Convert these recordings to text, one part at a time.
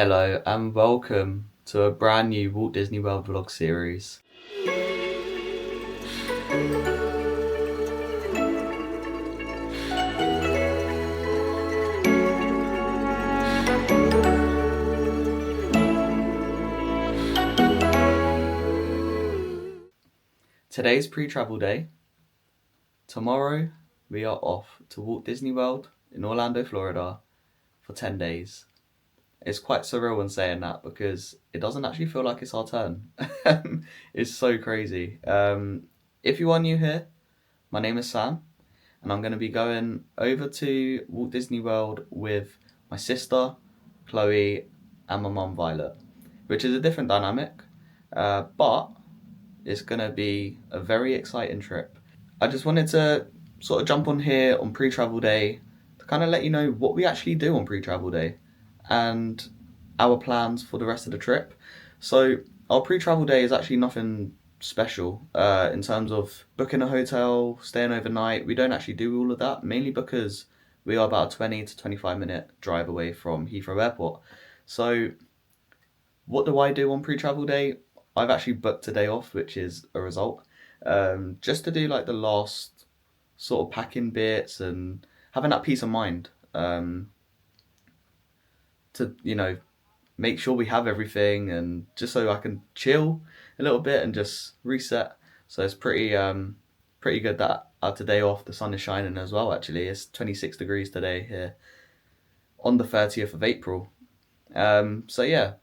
Hello and welcome to a brand new Walt Disney World vlog series. Today's pre-travel day. Tomorrow we are off to Walt Disney World in Orlando, Florida for 10 days. It's quite surreal when saying that because it doesn't actually feel like it's our turn. It's so crazy. If you are new here, my name is Sam and I'm going to be going over to Walt Disney World with my sister, Chloe, and my mum, Violet, which is a different dynamic, but it's going to be a very exciting trip. I just wanted to sort of jump on here on pre-travel day to kind of let you know what we actually do on pre-travel day and our plans for the rest of the trip. So our pre-travel day is actually nothing special in terms of booking a hotel, staying overnight. We don't actually do all of that, mainly because we are about a 20 to 25 minute drive away from Heathrow Airport. So what do I do on pre-travel day? I've actually booked a day off, which is a result, just to do like the last sort of packing bits and having that peace of mind, to make sure we have everything, and just so I can chill a little bit and just reset. So it's pretty good that I have today off. The sun is shining as well. Actually, it's 26 degrees today here on the 30th of April. So yeah,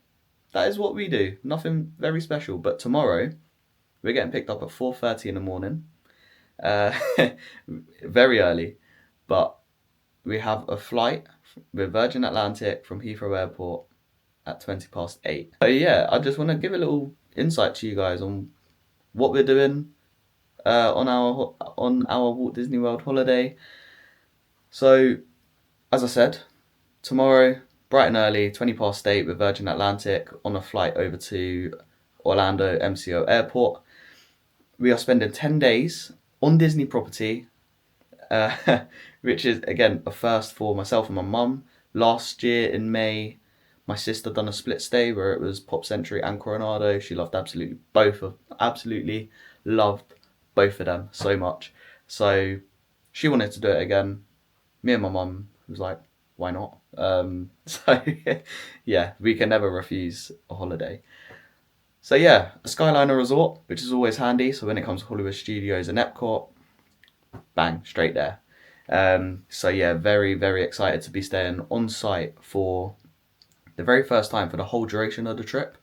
that is what we do. Nothing very special. But tomorrow we're getting picked up at 4:30 in the morning, uh, very early. But we have a flight with Virgin Atlantic from Heathrow Airport at 8:20. So yeah, I just want to give a little insight to you guys on what we're doing on our Walt Disney World holiday. So as I said, tomorrow bright and early, 8:20 with Virgin Atlantic on a flight over to Orlando MCO Airport. We are spending 10 days on Disney property, which is again a first for myself and my mum. Last year in May, my sister done a split stay where it was Pop Century and Coronado. She loved absolutely loved both of them so much. So she wanted to do it again. Me and my mum was like, why not? So yeah, we can never refuse a holiday. So yeah, a Skyliner resort, which is always handy. So when it comes to Hollywood Studios and Epcot, bang, straight there. So yeah, very excited to be staying on site for the very first time for the whole duration of the trip.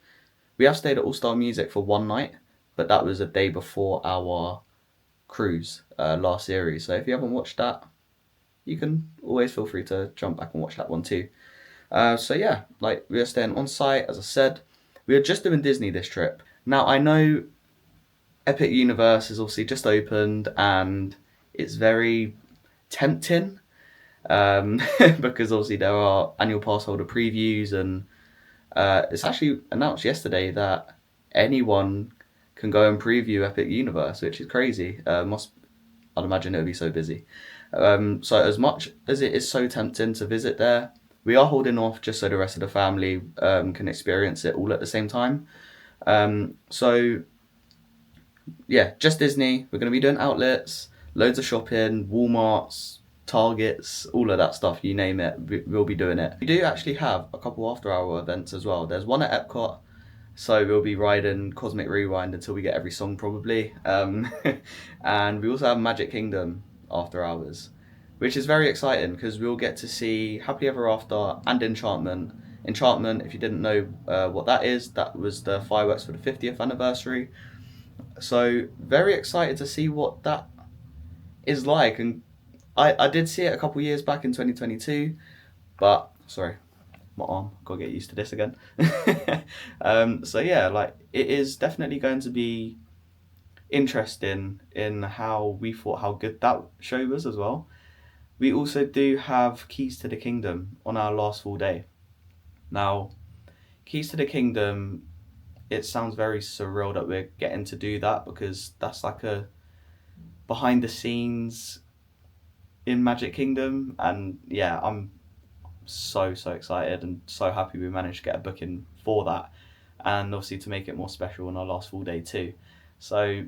We have stayed at All Star Music for one night, but that was a day before our cruise last series. So if you haven't watched that, you can always feel free to jump back and watch that one too. So yeah, like we are staying on site, as I said. We are just doing Disney this trip. Now I know Epic Universe is obviously just opened and it's very tempting, because obviously there are annual pass holder previews, and it's actually announced yesterday that anyone can go and preview Epic Universe, which is crazy. I'd imagine it would be so busy. So as much as it is so tempting to visit there, we are holding off just so the rest of the family can experience it all at the same time. So yeah, just Disney. We're going to be doing outlets, loads of shopping, Walmarts, Targets, all of that stuff, you name it, we'll be doing it. We do actually have a couple after hour events as well. There's one at Epcot, so we'll be riding Cosmic Rewind until we get every song probably. And we also have Magic Kingdom after hours, which is very exciting because we'll get to see Happily Ever After and Enchantment. Enchantment, if you didn't know what that is, that was the fireworks for the 50th anniversary. So very excited to see what that is like. And I did see it a couple years back in 2022, but sorry, my arm, gotta get used to this again. So yeah, like it is definitely going to be interesting in how we thought how good that show was as well. We also do have Keys to the Kingdom on our last full day. Now, Keys to the Kingdom, it sounds very surreal that we're getting to do that because that's like a behind the scenes in Magic Kingdom, and yeah, I'm so excited and so happy we managed to get a booking for that, and obviously to make it more special on our last full day too. So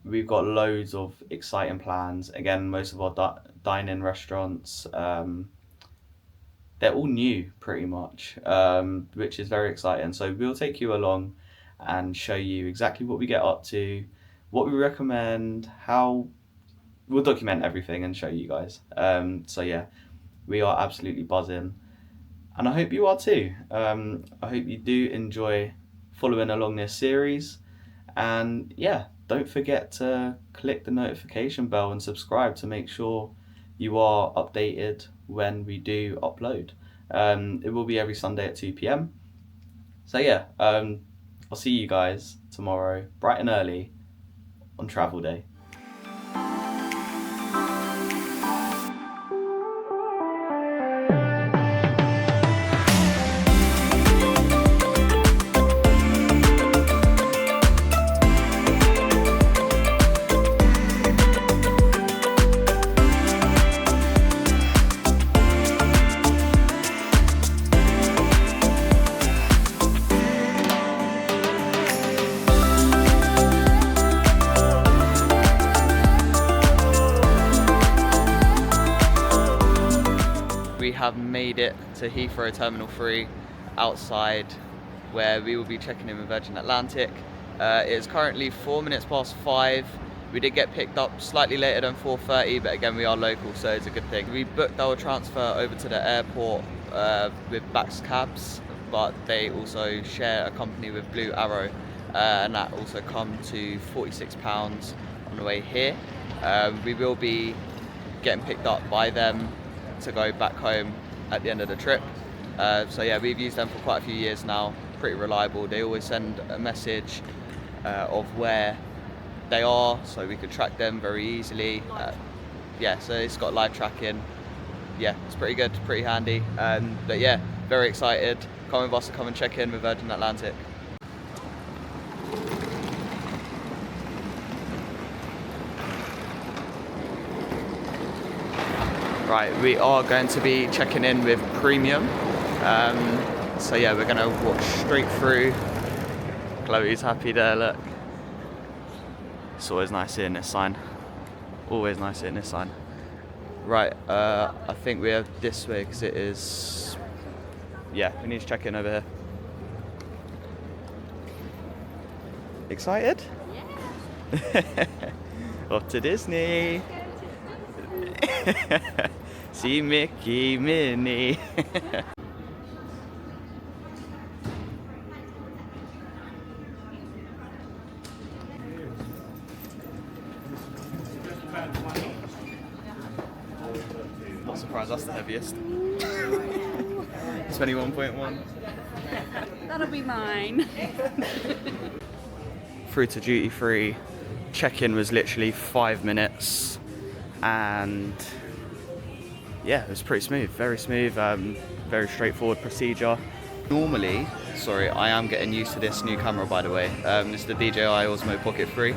we've got loads of exciting plans. Again, most of our dine-in restaurants, they're all new pretty much, which is very exciting. So we'll take you along and show you exactly what we get up to, what we recommend, how we'll document everything and show you guys. So yeah, we are absolutely buzzing, and I hope you are too. I hope you do enjoy following along this series, and yeah, don't forget to click the notification bell and subscribe to make sure you are updated when we do upload. It will be every Sunday at 2 p.m. So yeah, I'll see you guys tomorrow bright and early on travel day. We have made it to Heathrow Terminal 3 outside, where we will be checking in with Virgin Atlantic. It is currently 4 minutes past 5. We did get picked up slightly later than 4:30, but again, we are local, so it's a good thing. We booked our transfer over to the airport with Bax Cabs, but they also share a company with Blue Arrow, and that also come to £46 on the way here. We will be getting picked up by them to go back home at the end of the trip. So yeah, we've used them for quite a few years now, pretty reliable. They always send a message of where they are, so we could track them very easily. Yeah, so it's got live tracking. Yeah, it's pretty good, pretty handy. But yeah, very excited. Come with us to come and check in with Virgin Atlantic. Right, we are going to be checking in with Premium. So yeah, we're going to walk straight through. Chloe's happy there, look. It's always nice seeing this sign. Always nice seeing this sign. Right, I think we are this way because it is... Yeah, we need to check in over here. Excited? Yeah. Off to Disney. See Mickey, Minnie. Not surprised that's the heaviest. 21.1. That'll be mine. Through to duty free. Check-in was literally 5 minutes. And yeah, it was pretty smooth, very smooth, very straightforward procedure. Normally, sorry, I am getting used to this new camera, by the way. This is the DJI Osmo Pocket 3.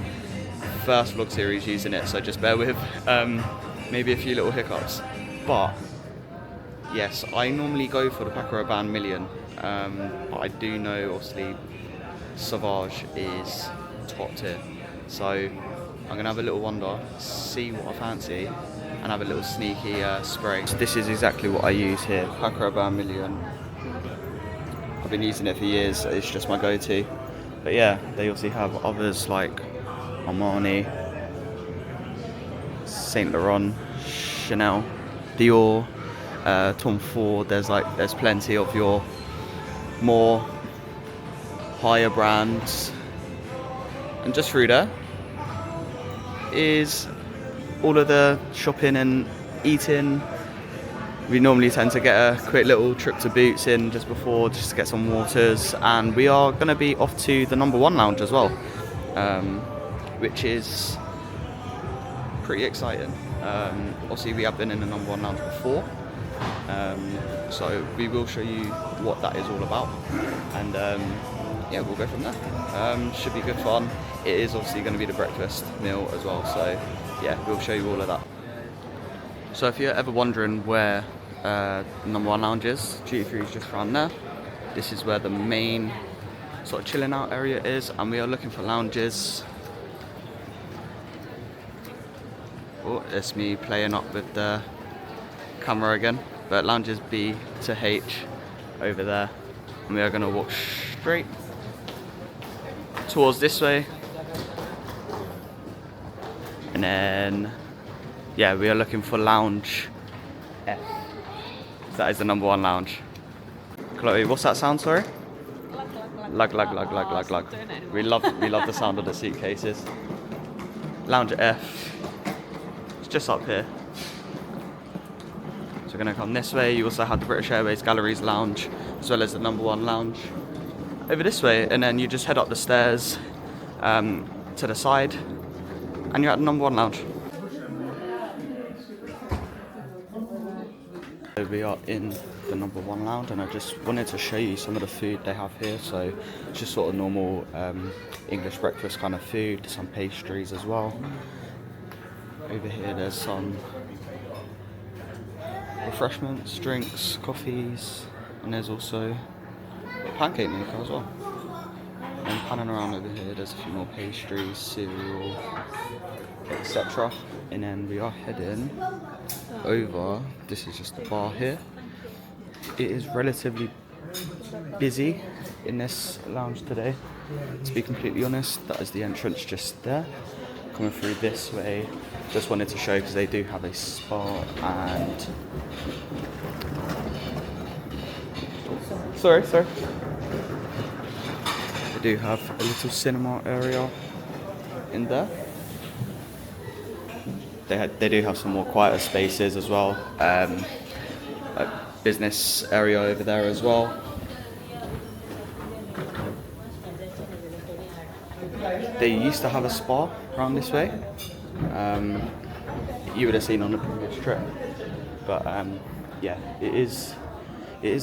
First vlog series using it, so just bear with maybe a few little hiccups. But yes, I normally go for the Paco Million, but I do know obviously Sauvage is top tier. So I'm gonna have a little wander, see what I fancy, and have a little sneaky spray. So this is exactly what I use here, Paco Million. I've been using it for years, so it's just my go-to. But yeah, they also have others like Armani, Saint Laurent, Chanel, Dior, Tom Ford. There's plenty of your more higher brands, and just through there is all of the shopping and eating. We normally tend to get a quick little trip to Boots in just before, just to get some waters, and we are going to be off to the number 1 lounge as well, which is pretty exciting. Obviously we have been in the number 1 lounge before, so we will show you what that is all about, and yeah, we'll go from there. Should be good fun. It is obviously going to be the breakfast meal as well, so yeah, we'll show you all of that. So if you're ever wondering where number one lounge is. Duty free is just around there. This is where the main sort of chilling out area is, and we are looking for lounges. Oh, it's me playing up with the camera again. But lounges B to H over there, and we are going to walk straight towards this way, and then yeah, we are looking for lounge F. That is the number one lounge. Chloe, what's that sound? Sorry. Lug, lug, lug, lug, lug, lug. We love the sound of the suitcases. Lounge F. It's just up here. So we're going to come this way. You also have the British Airways Galleries Lounge, as well as the number one lounge over this way, and then you just head up the stairs to the side, and you're at the number one lounge. So we are in the number one lounge, and I just wanted to show you some of the food they have here. So it's just sort of normal English breakfast kind of food, some pastries as well. Over here there's some refreshments, drinks, coffees, and there's also a pancake maker as well. And panning around over here there's a few more pastries, cereal, etc. And then we are heading over. This is just the bar here. It is relatively busy in this lounge today, to be completely honest. That is the entrance just there. Coming through this way, just wanted to show because they do have a spa and sorry. They do have a little cinema area in there. They do have some more quieter spaces as well. A business area over there as well. They used to have a spa around this way. You would have seen on the previous trip, but yeah, it is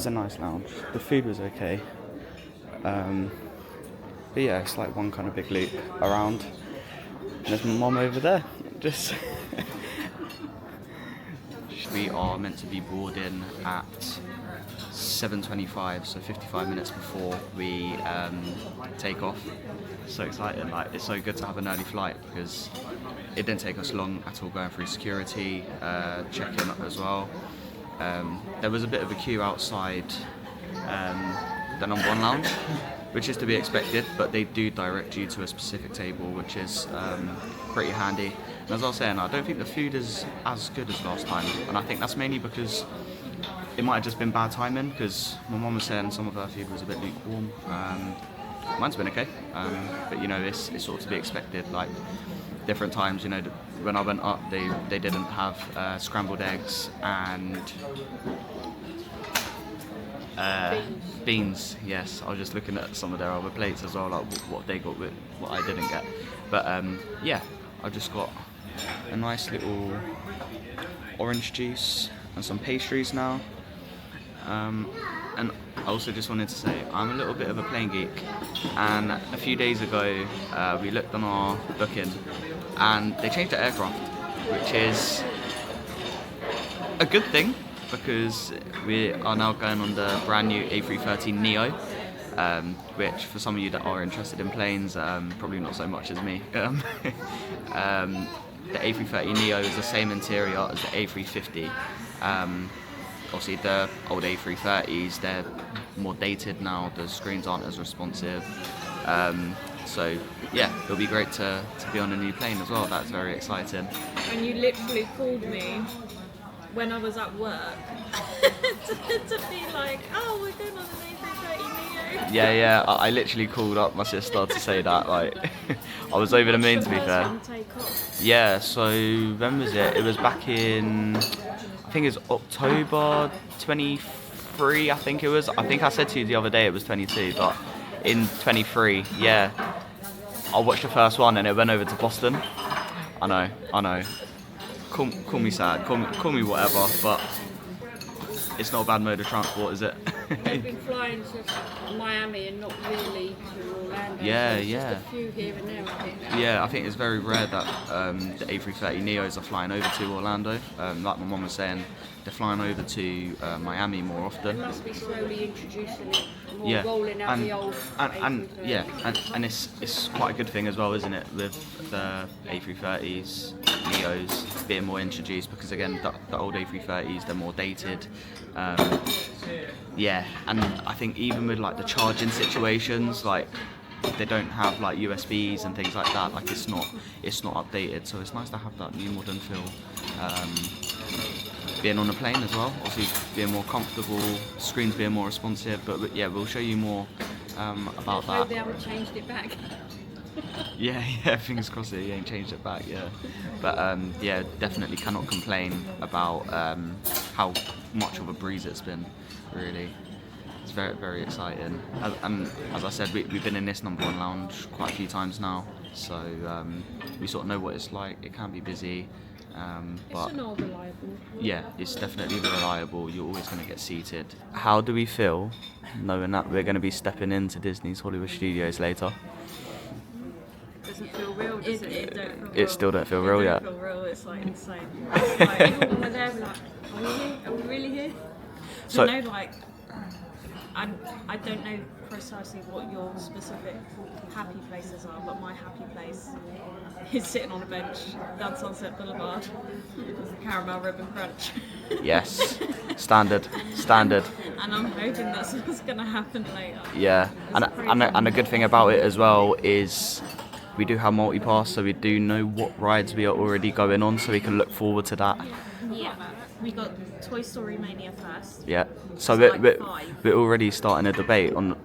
a nice lounge. The food was okay, but yeah, it's like one kind of big loop around. And there's my mum over there, just. We are meant to be boarding at 7:25, so 55 minutes before we take off. So excited! Like, it's so good to have an early flight because it didn't take us long at all going through security, check-in as well. There was a bit of a queue outside the number one lounge, which is to be expected, but they do direct you to a specific table, which is pretty handy. And as I was saying, I don't think the food is as good as last time, and I think that's mainly because it might have just been bad timing, because my mum was saying some of her food was a bit lukewarm. Mine's been okay, but you know, it's sort of to be expected. Like, different times, you know, when I went up, they didn't have scrambled eggs and beans. Yes, I was just looking at some of their other plates as well, like what they got with what I didn't get. But yeah, I just got a nice little orange juice and some pastries now. And I also just wanted to say, I'm a little bit of a plane geek, and a few days ago we looked on our booking and they changed the aircraft, which is a good thing because we are now going on the brand new A330neo, which for some of you that are interested in planes, probably not so much as me. The A330neo is the same interior as the A350. Obviously the old A330s, they're more dated now, the screens aren't as responsive. So yeah, it'll be great to be on a new plane as well. That's very exciting. And you literally called me when I was at work to be like, oh, we're going on an A330neo. Yeah, I literally called up my sister to say that, like, I was over the moon, to be fair. Yeah, so when was it? It was back in, I think it was October 23, I think it was. I think I said to you the other day it was 22, but in 23, yeah. I watched the first one and it went over to Boston. I know. Call me sad, call me whatever, but it's not a bad mode of transport, is it? They've been flying to Miami and not really to Orlando. Yeah, so yeah. just a few here and there, I think. Yeah, I think it's very rare that the A330neos are flying over to Orlando. Like my mum was saying, they're flying over to Miami more They often. must be slowly introducing it, more Yeah, rolling out the old and A330. yeah, and it's quite a good thing as well, isn't it, with the A330s, Neos being more introduced, because again, the old A330s, they're more dated. Yeah, and I think even with like the charging situations, like they don't have like USBs and things like that. Like it's not updated, so it's nice to have that new modern feel. Being on a plane as well, obviously being more comfortable, screens being more responsive. But yeah, we'll show you more about I hope that. they haven't changed it back. Yeah, fingers crossed he ain't changed it back, yeah. But yeah, definitely cannot complain about how much of a breeze it's been, really. It's very, very exciting. And as I said, we've been in this number one lounge quite a few times now, so we sort of know what it's like. It can be busy, but It's not reliable. yeah, it's definitely reliable. You're always going to get seated. How do we feel knowing that we're going to be stepping into Disney's Hollywood Studios later? Doesn't feel real, does it? Don't feel It real. still don't feel real yet. Don't feel real. It's like insane. It's like, Even when we're there, we're like, are we here? Are we really here? So- you know, like, I don't know precisely what your specific happy places are, but my happy place is sitting on a bench down Sunset Boulevard with a caramel ribbon crunch. Yes, standard. And I'm hoping that's what's going to happen later. Yeah, and a good thing about it as well is we do have multi-pass, so we do know what rides we are already going on, so we can look forward to that. Yeah, we got Toy Story Mania first. Yeah, so It's like 5. we're already starting a debate on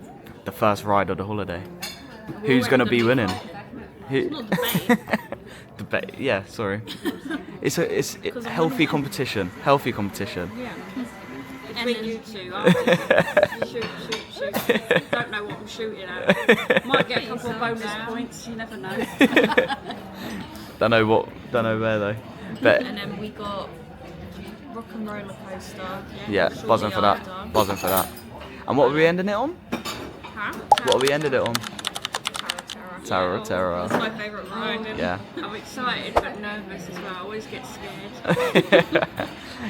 the first ride of the holiday. Who's going to be winning? Who? Not debate. Debate. Yeah, sorry. It's healthy competition. Healthy competition. Yeah. Between you two, aren't you? Shoot. Don't know what I'm shooting at. Might get a couple of bonus points, you never know. Don't know where though. But And then we got Rock and Roller Coaster. yeah, shortly buzzing for that. after. Buzzing for that. And what are we ending it on? Huh? What are we ended it on? Tower of Terror. Terror. That's my favourite ride. Yeah. I'm excited but nervous as well. I always get scared.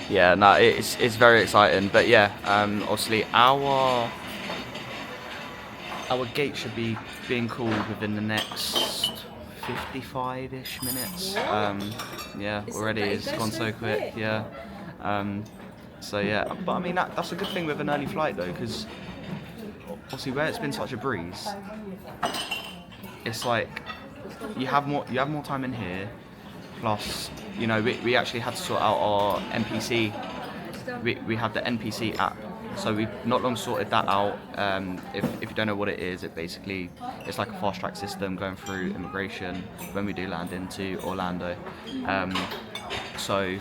Yeah, no, it's very exciting. But yeah, obviously our gate should be being called within the next 55-ish minutes. Yeah, already it's gone so quick. Yeah. So yeah, but I mean that's a good thing with an early flight though, because obviously where it's been such a breeze, it's like you have more time in here. Plus, you know, we actually had to sort out our NPC. We have the NPC app, so we've not long sorted that out. If you don't know what it is, it's like a fast track system going through immigration when we do land into Orlando. So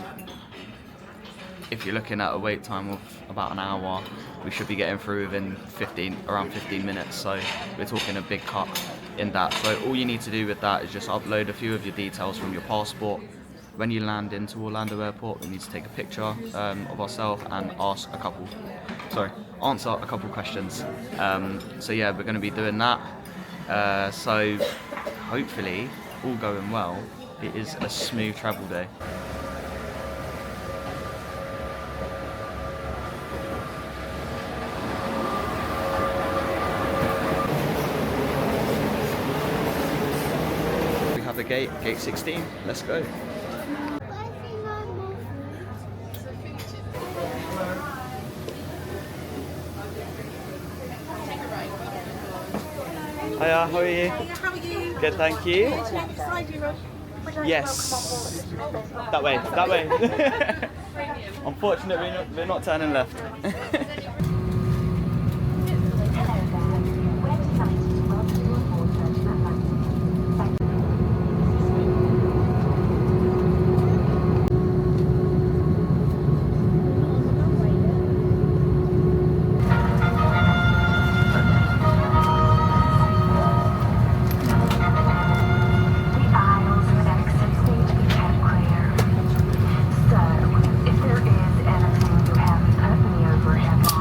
if you're looking at a wait time of about an hour, we should be getting through within around 15 minutes. So we're talking a big cut in that. So all you need to do with that is just upload a few of your details from your passport. When you land into Orlando Airport, we need to take a picture of ourselves and answer a couple questions. So yeah, we're going to be doing that. So hopefully, all going well, it is a smooth travel day. We have the gate 16. Let's go. Hiya, how are you? How are you? Good, thank you. Which side you on? Yes. That way. Unfortunately, we're not turning left. If there is anything you haven't put me over head on,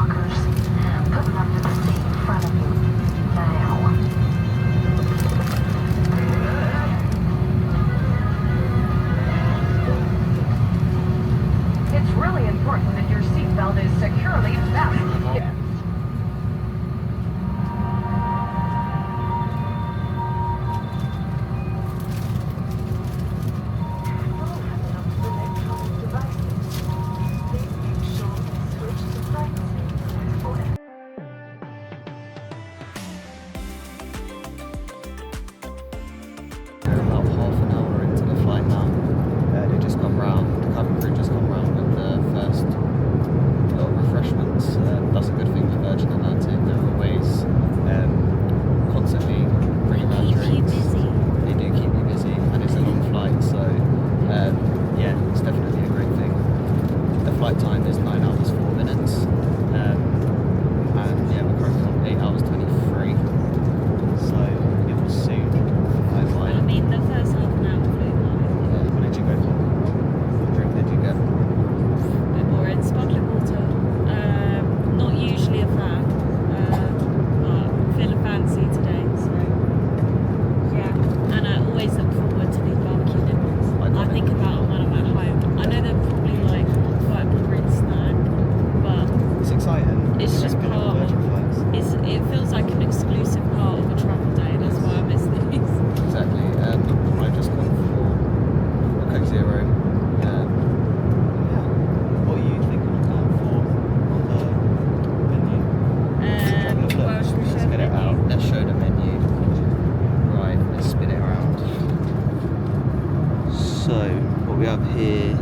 have here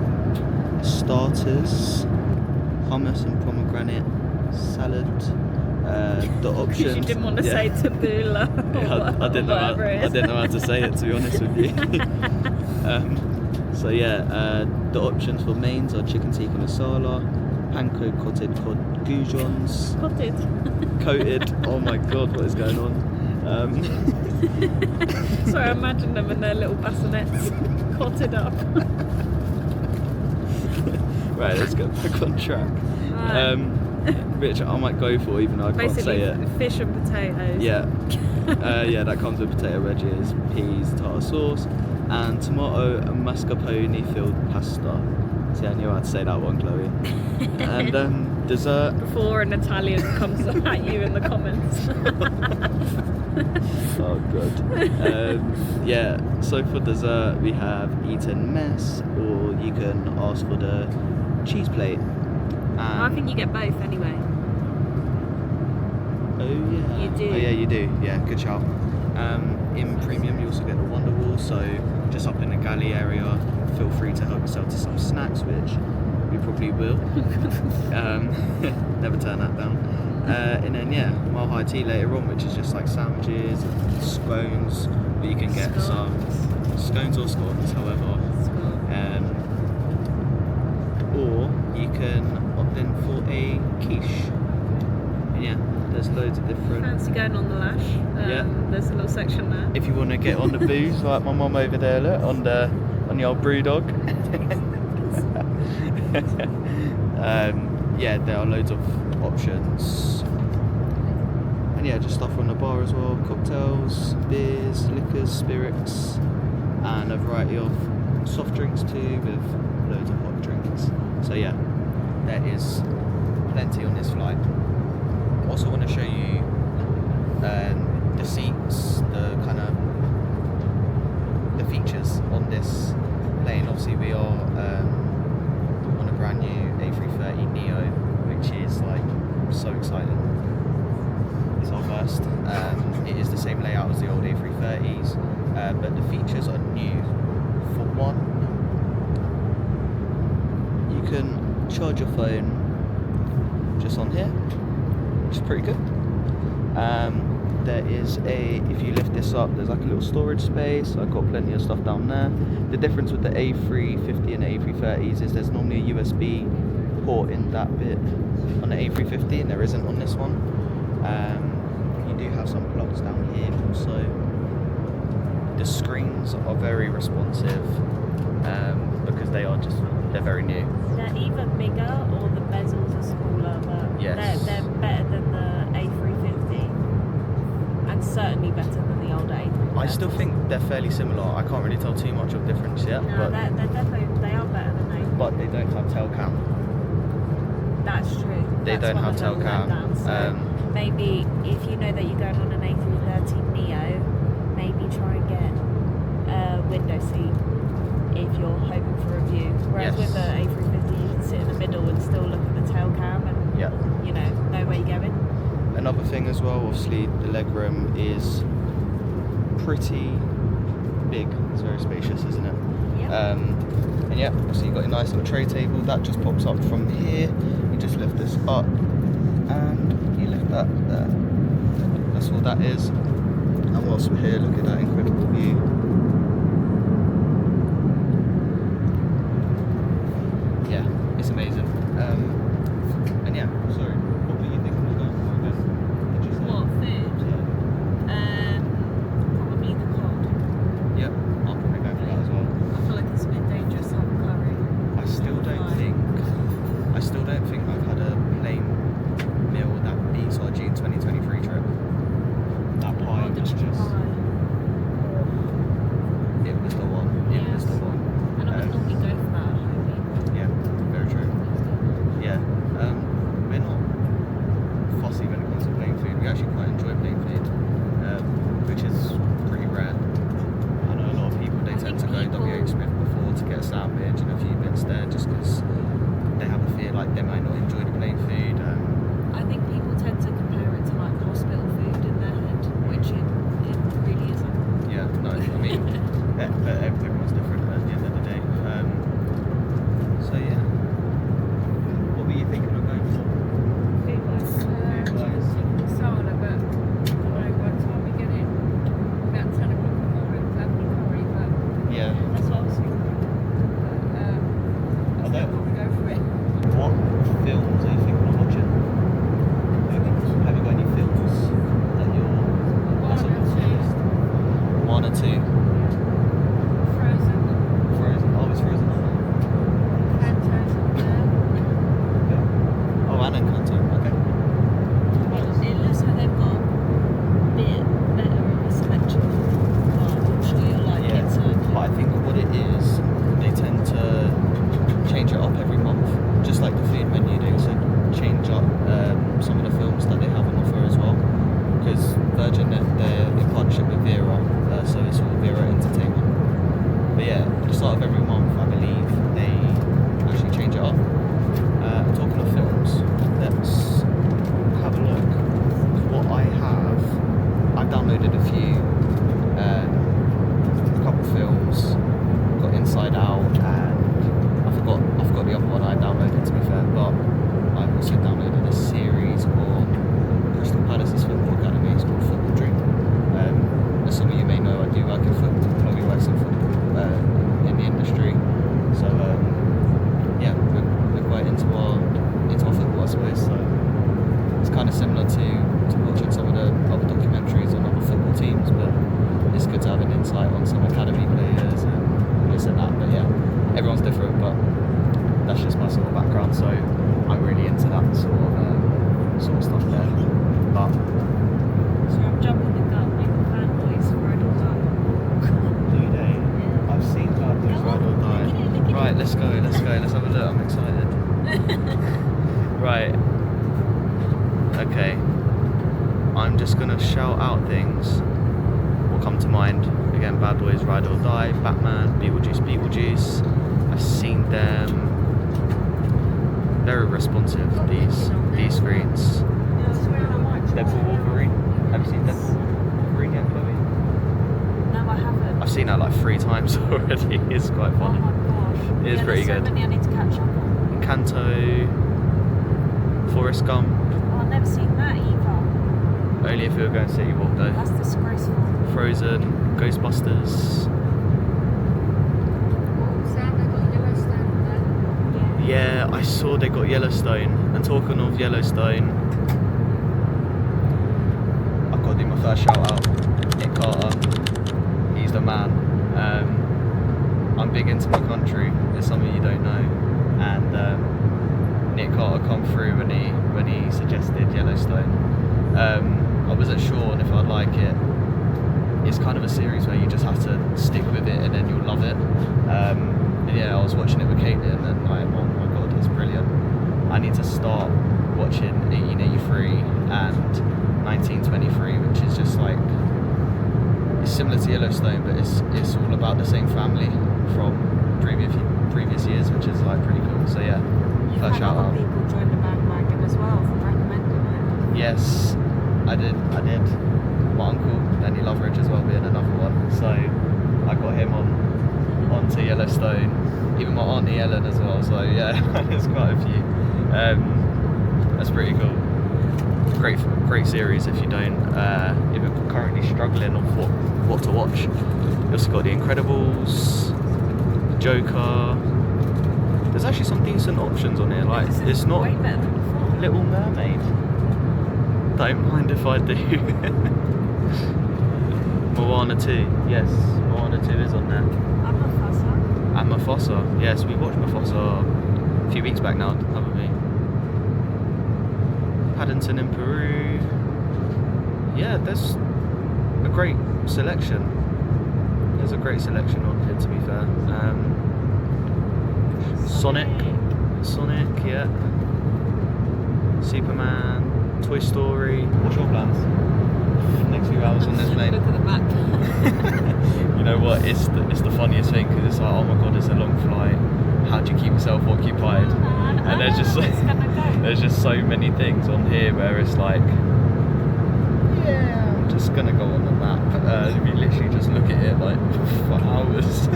starters, hummus and pomegranate salad. The options. Because you didn't want to say tabbouleh. I didn't know how to say it, to be honest with you. So yeah, the options for mains are chicken tikka masala, panko coated cod goujons. Coated. Oh my god, what is going on? Sorry, I imagine them in their little bassinets, cotted up. Right, let's get back on track. Which I might go for, even though I can't say it. Basically, fish and potatoes. Yeah. Yeah, that comes with potato wedges, peas, tartar sauce, and tomato and mascarpone filled pasta. See, I knew how to say that one, Chloe. And dessert. Before an Italian comes at you in the comments. Oh god. Yeah, so for dessert we have eaten mess, or you can ask for the cheese plate. I think you get both anyway. Oh yeah. You do. Oh yeah, you do. Yeah, good shout. In premium you also get the Wonder Wall, so just up in the galley area, feel free to help yourself to some snacks, which we probably will. Never turn that down. And then yeah, Mile High Tea later on, which is just like sandwiches and scones. But you can get some scones or scones, however. Or you can opt in for a quiche. And yeah, there's loads of different. Fancy going on the lash? Yeah. There's a little section there. If you want to get on the booze, like my mum over there, look, on the old brew dog. Yeah, there are loads of options. And yeah, just stuff on the bar as well, cocktails, beers, liquors, spirits, and a variety of soft drinks too, with loads of hot drinks. So yeah, there is plenty on this flight. I also want to show you the seats, the kind of the features on this plane. Obviously we are on a brand new A330 Neo, which is like so exciting. It's our first. It is the same layout as the old A330s, but the features are new. For one, you can charge your phone just on here, which is pretty good. There is if you lift this up, there's like a little storage space. I've got plenty of stuff down there. The difference with the A350 and the A330s is there's normally a USB port in that bit on the A350, and there isn't on this one. You do have some plugs down here also. The screens are very responsive because they're very new. They're either bigger or the bezels are smaller, but Yes. they're better than the A350 and certainly better than the older A330. I still think they're fairly similar. I can't really tell too much of difference yet, No, but they're definitely, they are better than A350. but they don't have tail cam. That's true. They That's don't one have of tail the cam. letdowns. So maybe if you know that you're going on an A330 Neo, maybe try and get a window seat if you're hoping for a view. Whereas Yes. with the A350 you can sit in the middle and still look at the tail cam and Yeah. you know where you're going. Another thing as well, obviously the legroom is pretty big. It's very spacious, isn't it? Yeah. And yeah, so you've got a nice little tray table that just pops up from here. You just lift this up and you lift that there. That's all that is. And whilst we're here, look at that incredible view. Yeah, it's amazing. And yeah, sorry, what were you thinking of going for again? Did you say? What, food? Yeah. Probably the cod. Yep, I'll probably go for that as well. I feel like it's a bit dangerous to have a curry. I still don't think I've had a plain meal that beats our June 2023 trip. That pie Oh, the was chicken just, pie. it was the one. It was the one. And I would normally go for that at home either. Yeah, very true. Yeah, we're not fussy when it comes to plain food. We actually quite enjoy plain food, which is pretty rare. I know a lot of people, they tend to go W.H. Smith before to get a sandwich and a few bits there just because they have a fear like they might not enjoy the plain food. I think people tend to compare it to like hospital food in their head, which it really isn't. Yeah, no, I mean, everyone's different at the end of the day. they're in partnership with Vera, so it's all Vera Entertainment. But yeah, at the start of every month, I believe they actually change it up. Talking of films, let's have a look. What I've downloaded a few, a couple films. Got Inside Out, and I forgot the other one I downloaded, to be fair. But I've also downloaded a series on Crystal Palace's football academy. It's called Football Dream. As some of you may know, I do work in football. Chloe works in football in the industry. So yeah, we're quite into our football, I suppose. So it's kind of similar to watching some of the other documentaries on other football teams, but it's good to have an insight on some academy players and this and that. But yeah, everyone's different, but that's just my sort of background. So I'm really into that sort of stuff there. But So I'm jumping the gun, like the fan boys Ride or Die. do they? I've seen that with Ride or Die. Right, let's go. Let's have a look. I'm excited. Right. Okay. I'm just gonna shout out things what come to mind. Again, Bad Boys, Ride or Die, Batman, Beetlejuice. I've seen them. Very responsive, these screens. Deadpool Wolverine. Have you seen Deadpool Wolverine yet, Chloe? No, I haven't. I've seen that like 3 times already. It's quite Oh funny. my gosh. It is pretty there's good. So many I need to catch up on. Encanto, Forrest Gump. Oh, I've never seen that either. Only if we were going City Walk though. That's disgraceful. Frozen, Ghostbusters. Yeah, I saw they got Yellowstone. And talking of Yellowstone, I've got to do my first shout out. Nick Carter, he's the man. I'm big into my country, as some of you don't know, and Nick Carter come through when he suggested Yellowstone. I wasn't sure on if I'd like it. It's kind of a series where you just have to stick with it and then you'll love it. And yeah, I was watching it with Caitlin and like, oh my god, it's brilliant. I need to start watching 1883 and 1923, which is just like, it's similar to Yellowstone, but it's all about the same family from previous years, which is like pretty cool. So yeah, You've first had shout other out. people join the bandwagon as well for recommending it. Yes, I did. My uncle, Danny Loveridge as well being another one. So I got him onto Yellowstone. Even my auntie Ellen as well. So yeah, there's quite a few. That's pretty cool. Great series if you don't, if you're currently struggling on what to watch. You also got The Incredibles, Joker. There's actually some decent options on here. Like it's not way better than before. Little Mermaid. Don't mind if I do. Moana 2. Yes, Moana 2 is on there. I'm a fusser. And Mufasa. Yes, we watched Mufasa a few weeks back now, haven't we? Paddington in Peru. Yeah, there's a great selection. There's a great selection on here, to be fair. Sonic, yeah. Superman, Toy Story. What's your plans? Next few hours on this plane. Look at the map. You know what? It's the funniest thing because it's like, oh my god, it's a long flight. How do you keep yourself occupied? And there's just so many things on here where it's like, yeah, I'm just gonna go on the map. You literally just look at it like for hours.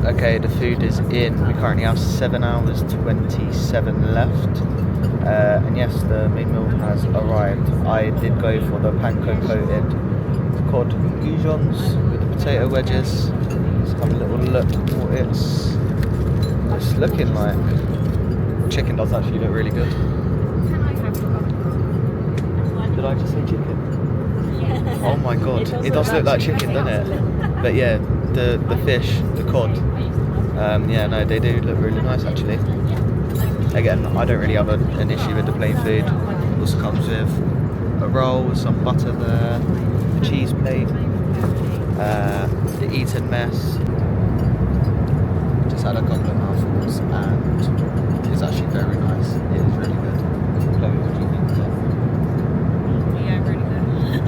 Okay, the food is in. We currently have 7 hours 27 left. And yes, the main meal has arrived. I did go for the panko coated cod goujons with the potato wedges. Let's have a little look what it's looking like. Chicken does actually look really good. Did I just say chicken? Yeah. Oh my god, it does look like chicken, doesn't it? But yeah, the fish, the cod, yeah, no, they do look really nice actually. Again, I don't really have an issue with the plain food. It also comes with a roll with some butter there, a cheese plate, the Eton mess. Just had a couple of mouthfuls and it's actually very nice. It is really good. Chloe, what do you think of it? Yeah, really good.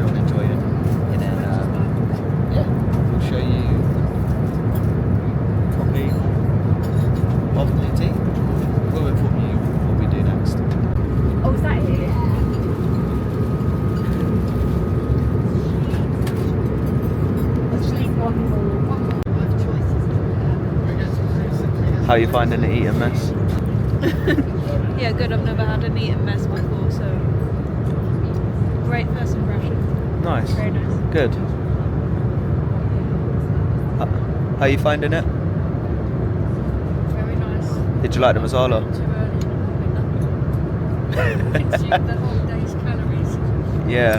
carry on enjoying, and then we'll show you probably afternoon tea. We'll inform you what we do next. Oh, is that it? How are you finding the eating mess? Yeah, good. I've never had an eating mess before, so great first impression. Nice. Very nice. Good. How are you finding it? Very nice. Did you like the masala? Too early. Consumed the whole day's calories. Yeah.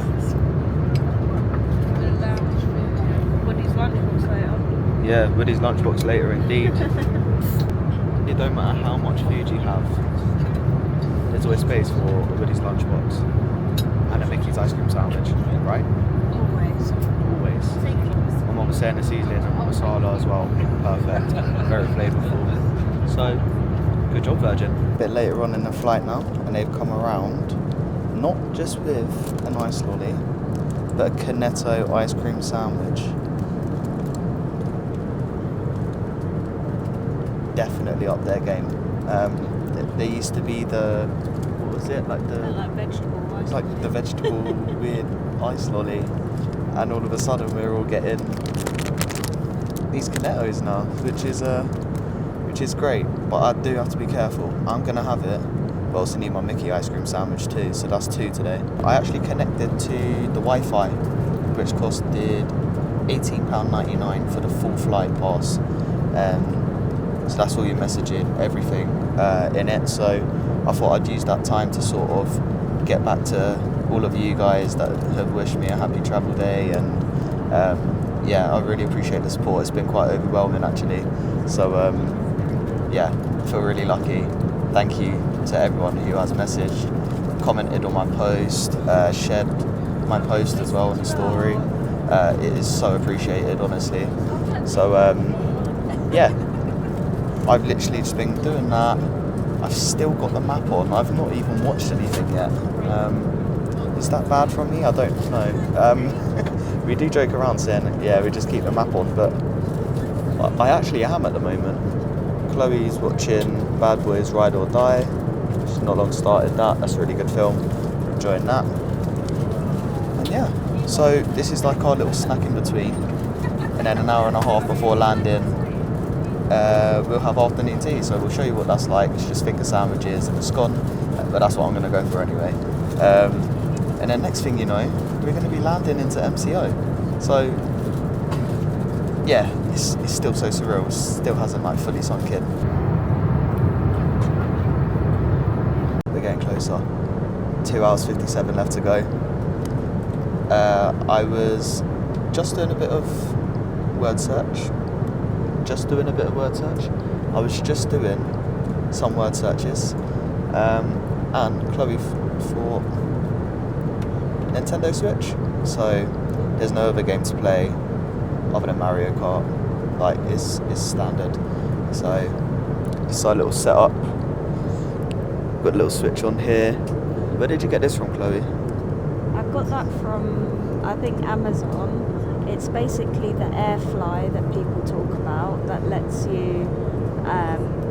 The lounge food. Woody's lunchbox later. Yeah, Woody's lunchbox later indeed. It don't matter how much food you have, there's always space for a Woody's lunchbox and a Mickey's ice cream sandwich, right? Always. Always. My mum was saying the seasoning and masala as well, perfect, very flavourful. So, good job, Virgin. A bit later on in the flight now, and they've come around, not just with an ice lolly, but a Cornetto ice cream sandwich. Definitely up their game. They used to be the, what was it, like vegetable ice. like the vegetable weird ice lolly, and all of a sudden we're all getting these Cornettos now, which is great. But I do have to be careful. I'm gonna have it, but I also need my Mickey ice cream sandwich too. So that's 2 today. I actually connected to the Wi-Fi, which costed £18.99 for the full flight pass. So that's all your messaging, everything in it. So I thought I'd use that time to sort of get back to all of you guys that have wished me a happy travel day, and I really appreciate the support. It's been quite overwhelming actually. So I feel really lucky. Thank you to everyone who has messaged, commented on my post, shared my post as well on the story. It is so appreciated, honestly. So I've literally just been doing that. I've still got the map on. I've not even watched anything yet. Is that bad from me? I don't know. We do joke around saying, we just keep the map on, but I actually am at the moment. Chloe's watching Bad Boys Ride or Die. She's not long started that. That's a really good film. Enjoying that. And so this is like our little snack in between. And then an hour and a half before landing, we'll have afternoon tea, so we'll show you what that's like. It's just finger sandwiches and a scone, but that's what I'm going to go for anyway. And then next thing you know, we're going to be landing into MCO. So it's still so surreal. It still hasn't like fully sunk in. We're getting closer. 2 hours 57 left to go. I was just doing a bit of word search. I was just doing some word searches, and Chloe thought Nintendo Switch. So there's no other game to play other than Mario Kart. Like it's standard. So it's our little setup. Got a little Switch on here. Where did you get this from, Chloe? I got that from, I think, Amazon. It's basically the AirFly that people talk about that lets you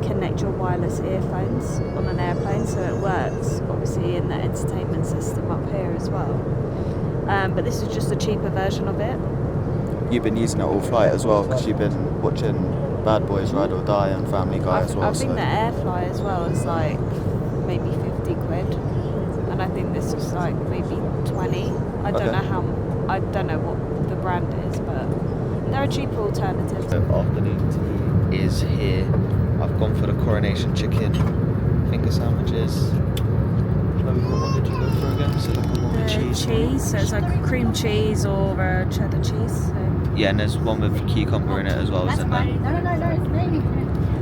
connect your wireless earphones on an airplane, so it works obviously in the entertainment system up here as well. But this is just a cheaper version of it. You've been using it all flight as well, because you've been watching Bad Boys Ride or Die and Family Guy as well. I think the AirFly as well is like maybe 50 quid, and I think this is like maybe 20. I don't know what the brand is, but there are cheaper alternatives. The afternoon tea is here. I've gone for the coronation chicken finger sandwiches. Chloe, what one did you go for again? So like a one with cheese. So it's like cream cheese or cheddar cheese. So. Yeah, and there's one with cucumber in it as well, isn't there? No, it's me.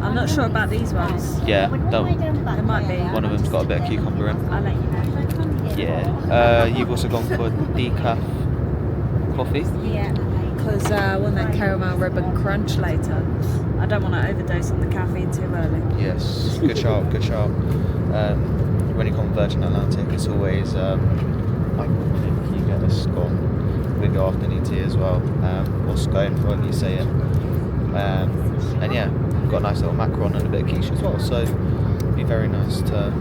I'm not sure about these ones. Yeah, It might be. one of them's got a bit of cucumber in. I'll let you know. Yeah. You've also gone for decaf coffee. Yeah, because I want that caramel ribbon crunch later. I don't want to overdose on the caffeine too early. Yes, good shout. When you come Virgin Atlantic, it's always I think you get a scone your afternoon tea as well, or scone, however you say it. And yeah, we've got a nice little macaron and a bit of quiche as well, so it'd be very nice to...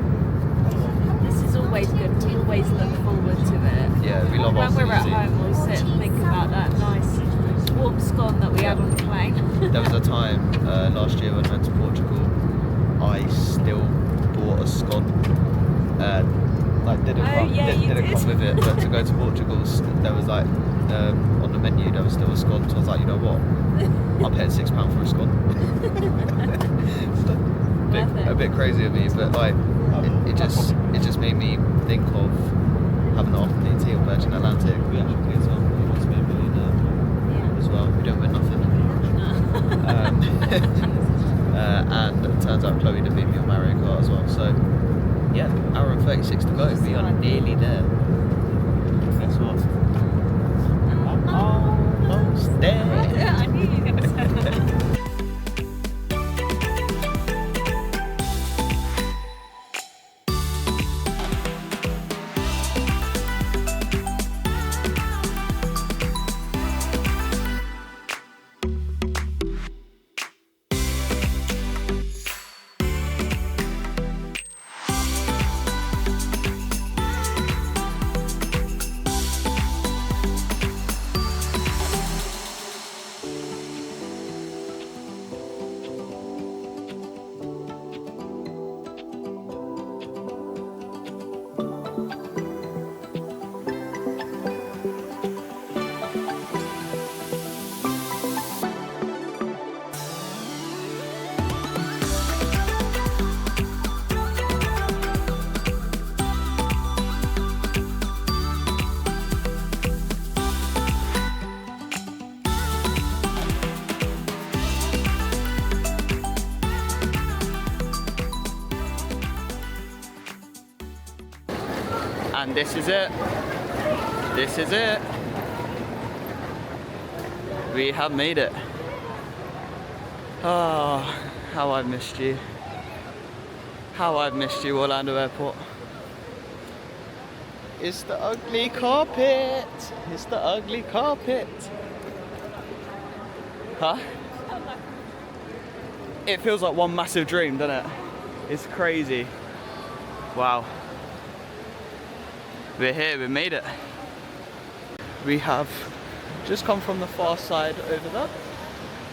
This is always good. We always look forward to it. Yeah, we love when afternoon we're at tea. home, we'll sit and think about that nice warm scone that we had on the plane. There was a time last year when I went to Portugal, I still bought a scone. Didn't come with it, but to go to Portugal, there was like on the menu there was still a scone. So I was like, you know what, I'm paying £6 for a scone. a bit crazy of me, but like it just made me think of having an afternoon tea on Virgin Atlantic. We actually played some Who Wants to Be a Millionaire as well. We don't win nothing. And it turns out Chloe did beat me on Mario Kart as well. So yeah, hour and 36 to go. We are nearly there. Guess what? Almost there. I knew you were going to say that. And this is it. This is it. We have made it. Oh, how I've missed you. How I've missed you, Orlando Airport. It's the ugly carpet. It's the ugly carpet. Huh? It feels like one massive dream, doesn't it? It's crazy. Wow. We're here, we made it. We have just come from the far side over there.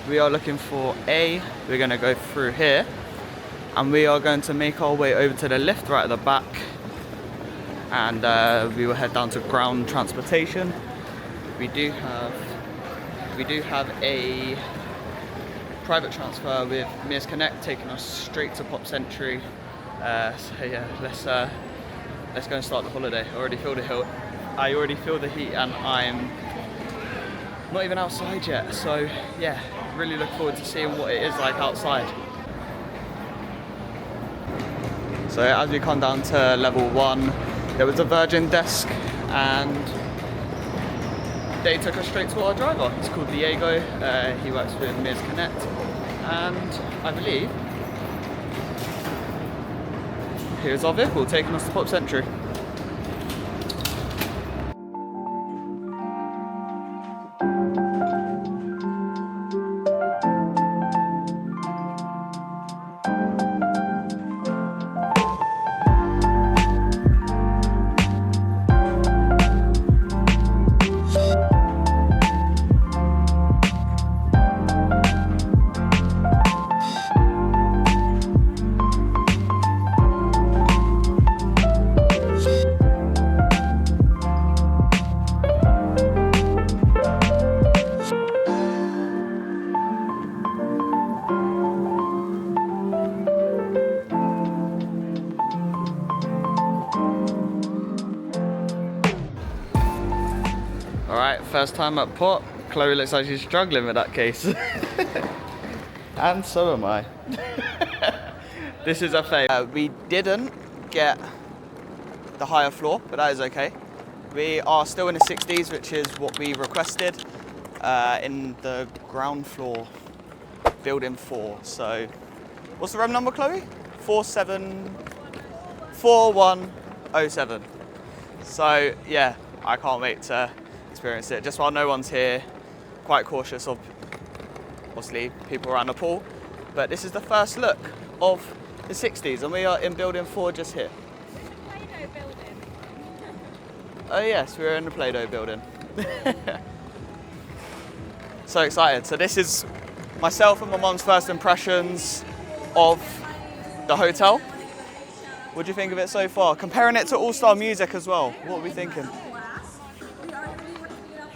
We are looking for A. We're gonna go through here. And we are going to make our way over to the lift right at the back. And we will head down to ground transportation. We do have a private transfer with Mears Connect taking us straight to Pop Century. So yeah, let's go and start the holiday. I already feel the heat and I'm not even outside yet. So yeah, really look forward to seeing what it is like outside. So as we come down to level 1, there was a Virgin desk and they took us straight to our driver. He's called Diego, he works with Mears Connect and I believe here's our vehicle taking us to Pop Century. Alright, first time at Pop. Chloe looks like she's struggling with that case. And so am I. This is a fail. We didn't get the higher floor, but that is okay. We are still in the 60s, which is what we requested in the ground floor, building 4. So, what's the room number, Chloe? 4107. So yeah, I can't wait to experience it. Just while no one's here, quite cautious of, obviously, people around the pool. But this is the first look of the 60s, and we are in building 4 just here. Play-Doh building. Oh yes, we're in the Play-Doh building. So excited. So this is myself and my mum's first impressions of the hotel. What do you think of it so far? Comparing it to All-Star Music as well. What are we thinking?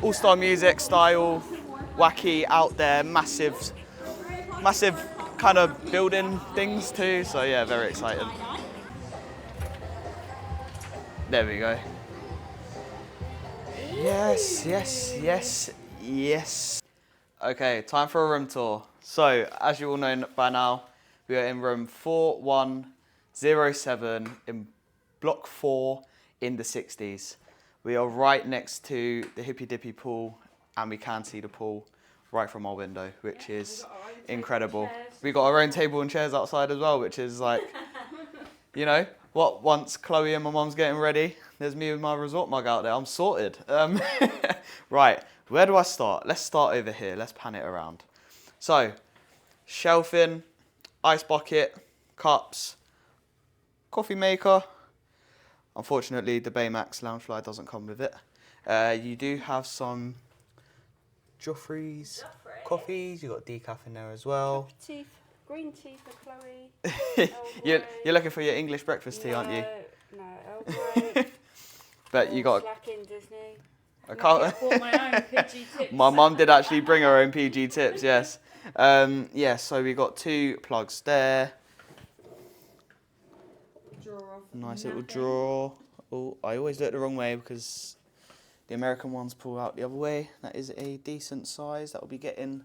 All-Star Music style, wacky, out there, massive kind of building things too. So yeah, very excited. There we go. Yes, yes, yes, yes. Okay, time for a room tour. So, as you all know by now, we are in room 4107 in block 4 in the 60s. We are right next to the Hippy Dippy pool, and we can see the pool right from our window, which is incredible. We got our own table and chairs outside as well, which is like, you know, what, once Chloe and my mum's getting ready, there's me with my resort mug out there. I'm sorted. Right, where do I start? Let's start over here. Let's pan it around. So, shelving, ice bucket, cups, coffee maker. Unfortunately, the Baymax Loungefly doesn't come with it. You do have some Joffrey's coffees. You got decaf in there as well. Teeth, green tea for Chloe. You're looking for your English breakfast tea, aren't you? No, Earl Grey. But you got. Slacking Disney. I can't. I bought my own PG tips. My mum did actually bring her own PG tips. Yes. Yeah. So we got 2 plugs there. Nice little drawer. Oh, I always do it the wrong way because the American ones pull out the other way. That is a decent size. That will be getting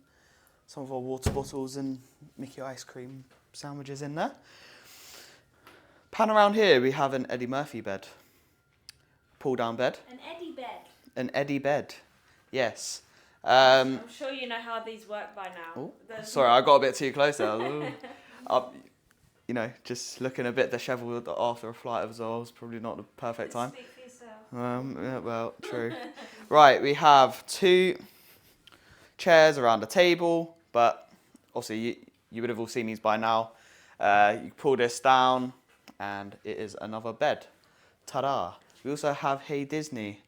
some of our water bottles and Mickey ice cream sandwiches in there. Pan around here, we have an Eddie Murphy bed. Pull down bed. An Eddie bed. An Eddie bed. Yes. I'm sure you know how these work by now. Oh, sorry, I got a bit too close there. You know, just looking a bit dishevelled after a flight as well. It's probably not the perfect time. Speak for yourself. Yeah, well, true. Right, we have 2 chairs around the table, but obviously you would have all seen these by now. You pull this down, and it is another bed. Ta-da! We also have Hey Disney.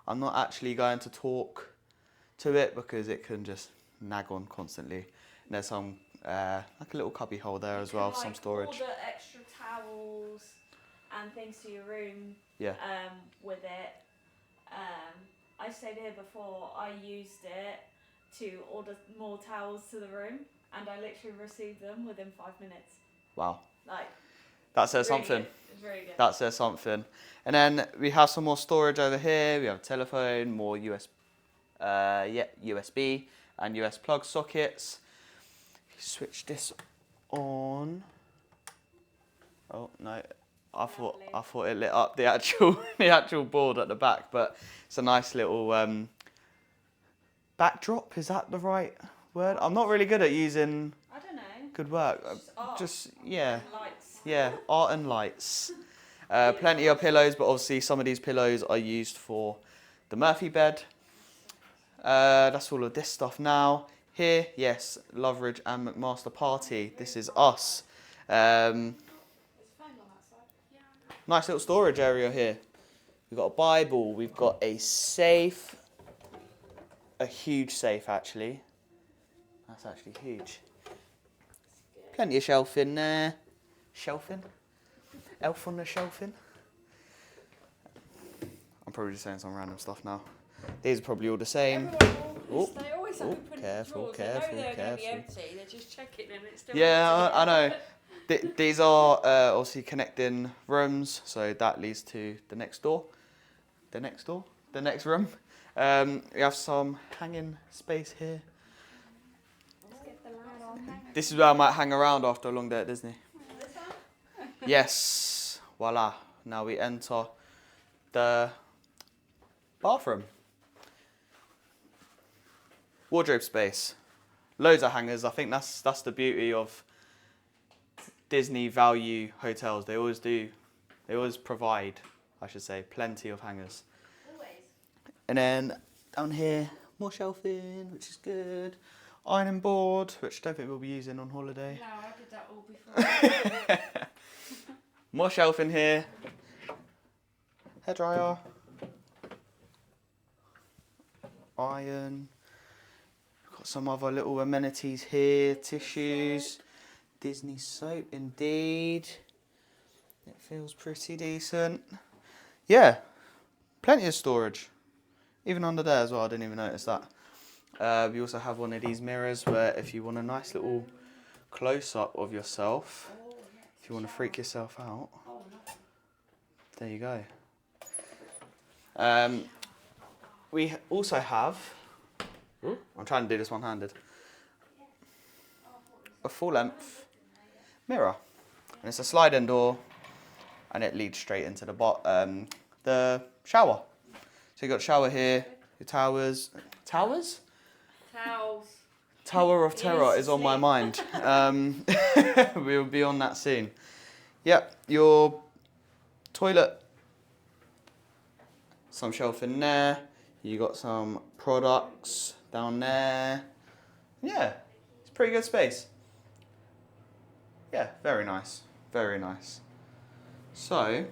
I'm not actually going to talk to it because it can just nag on constantly. And there's some like a little cubby hole there as well, some storage. Order extra towels and things to your room. Yeah. With it. I stayed here before. I used it to order more towels to the room, and I literally received them within 5 minutes. Wow. Like. That says really something. Good. It's very good. That says something. And then we have some more storage over here. We have a telephone, more USB and US plug sockets. Switch this on. Oh no, I thought it lit up the actual board at the back, but it's a nice little backdrop. Is that the right word? I'm not really good at using. I don't know. Good work. Just yeah. Lights. Yeah, art and lights. Plenty of pillows, but obviously some of these pillows are used for the Murphy bed. That's all of this stuff now. Here, yes, Loveridge and McMaster Party. This is us. Nice little storage area here. We've got a Bible. We've got a safe. A huge safe, actually. That's actually huge. Plenty of shelving there. Shelving? Elf on the shelving? I'm probably just saying some random stuff now. These are probably all the same. They always open careful, drawers. careful, They know they're going to be careful. empty. They just check it and it's still Yeah, empty. I know. These are obviously connecting rooms, so that leads to the next door. The next room. We have some hanging space here. This is where I might hang around after a long day at Disney. Yes, voila. Now we enter the bathroom. Wardrobe space. Loads of hangers. I think that's the beauty of Disney value hotels. They always provide, I should say, plenty of hangers. Always. And then Down here, more shelving, which is good. Ironing board, which I don't think we'll be using on holiday. No, I did that all before. More shelving here. Hairdryer. Iron. Got some other little amenities here. Tissues. Disney soap, indeed. It feels pretty decent. Yeah, plenty of storage. Even under there as well, I didn't even notice that. We also have one of these mirrors where if you want a nice little close-up of yourself, if you want to freak yourself out, there you go. We also have, I'm trying to do this one-handed, a full-length mirror. And it's a sliding door, and it leads straight into the shower. So you've got shower here, your towers. Towers? Towels. Tower of Terror is on my mind. We'll be on that soon. Yep, your toilet. Some shelf in there. You got some products down there. Yeah, it's pretty good space. Yeah, very nice. Very nice. So,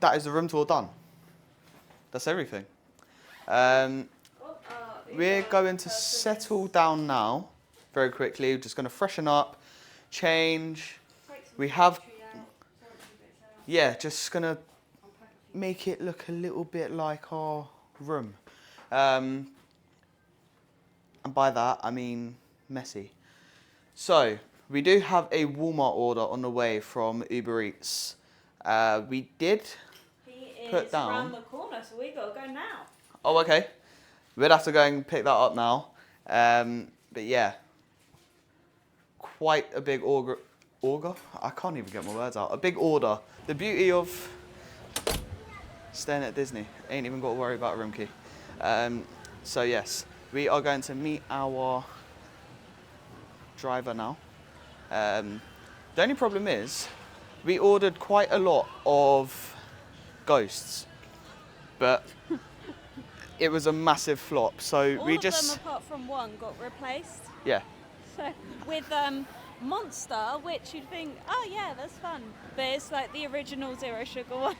that is the room tour done. That's everything. We're going to settle down now very quickly. We're just going to freshen up, change. We have, yeah, just going to make it look a little bit like our room. And by that, I mean messy. So, we do have a Walmart order on the way from Uber Eats. We did put down. Around the corner, so we gotta go now. Oh, okay. We'd have to go and pick that up now. But yeah, quite a big order. I can't even get my words out. A big order. The beauty of staying at Disney. Ain't even got to worry about a room key. So yes, we are going to meet our driver now. The only problem is, we ordered quite a lot of ghosts, but it was a massive flop. So All we of just, them apart from one got replaced. yeah, So with Monster, which you'd think, oh yeah, that's fun, but it's like the original zero sugar one.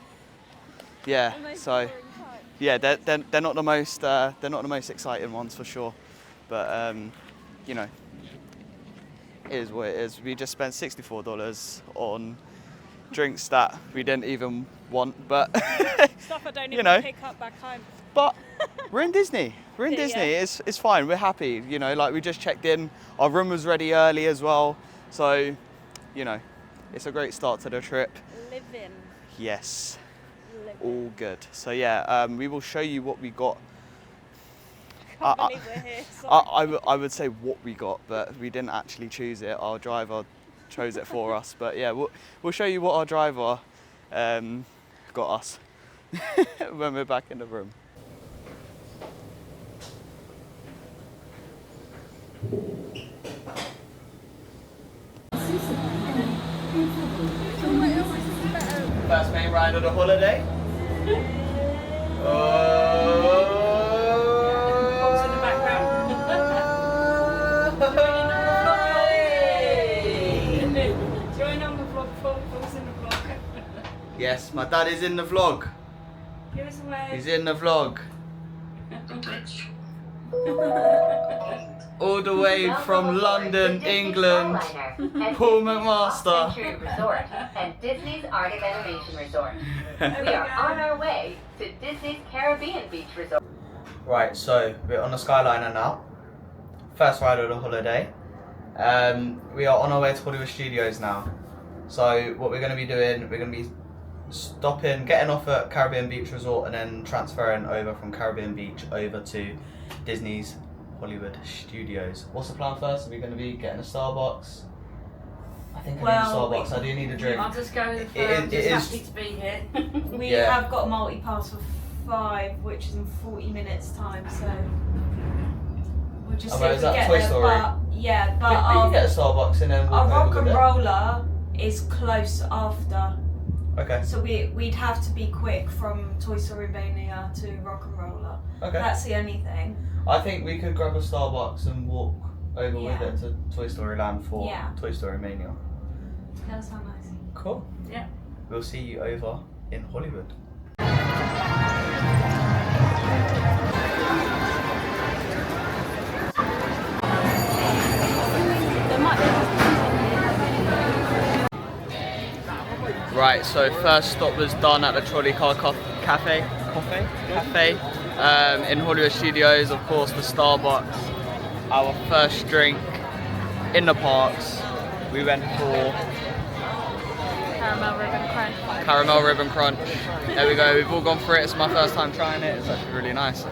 yeah. The most So boring type. yeah, they're not the most exciting ones for sure, but you know, it is what it is. We just spent $64 on drinks that we didn't even want, but Stuff I don't you even know. pick up back home. But we're in Disney. We're in Yeah. Disney. It's fine. We're happy. You know, like we just checked in. Our room was ready early as well. So, you know, it's a great start to the trip. Living. Yes, Living. all good. So yeah, we will show you what we got. Can't I- believe we're here. Sorry. I would say what we got, but we didn't actually choose it. Our driver chose it for us. But yeah, we'll show you what our driver got us when we're back in the room. First main ride of the holiday. Balls in the background. Join on the vlog, balls in the vlog. Yes, my dad is in the vlog. Give us a wave. He's in the vlog. All the way from London, England. Paul McMaster. Century Resort and Disney's Art of Animation Resort. We are on our way to Disney's Caribbean Beach Resort. Right, so we're on the Skyliner now. First ride of the holiday. We are on our way to Hollywood Studios now. So what we're going to be doing, we're going to be stopping, getting off at Caribbean Beach Resort and then transferring over from Caribbean Beach over to Disney's Hollywood Studios. What's the plan first? Are we going to be getting a Starbucks? I think I need a Starbucks. I do need a drink. I'll just go with It just is- happy to be here. We Yeah. have got a multi-pass for 5, which is in 40 minutes time, so we'll just Oh, see wait, if is we that get Toy there. Story? But yeah, but We can get a Starbucks and then we'll our maybe rock go and there. roller is close after. Okay. So we'd have to be quick from Toy Story Mania to Rock and Roller. Okay. That's the only thing. I think we could grab a Starbucks and walk over with Yeah. it to Toy Story Land for Yeah. Toy Story Mania. That sounds nice. Cool. Yeah. We'll see you over in Hollywood. Right, so first stop was done at the Trolley Car Cafe in Hollywood Studios. Of course, the Starbucks. Our first drink in the parks. We went for Caramel ribbon crunch. Caramel Ribbon Crunch. There we go, we've all gone for it. It's my first time trying it. It's actually really nice.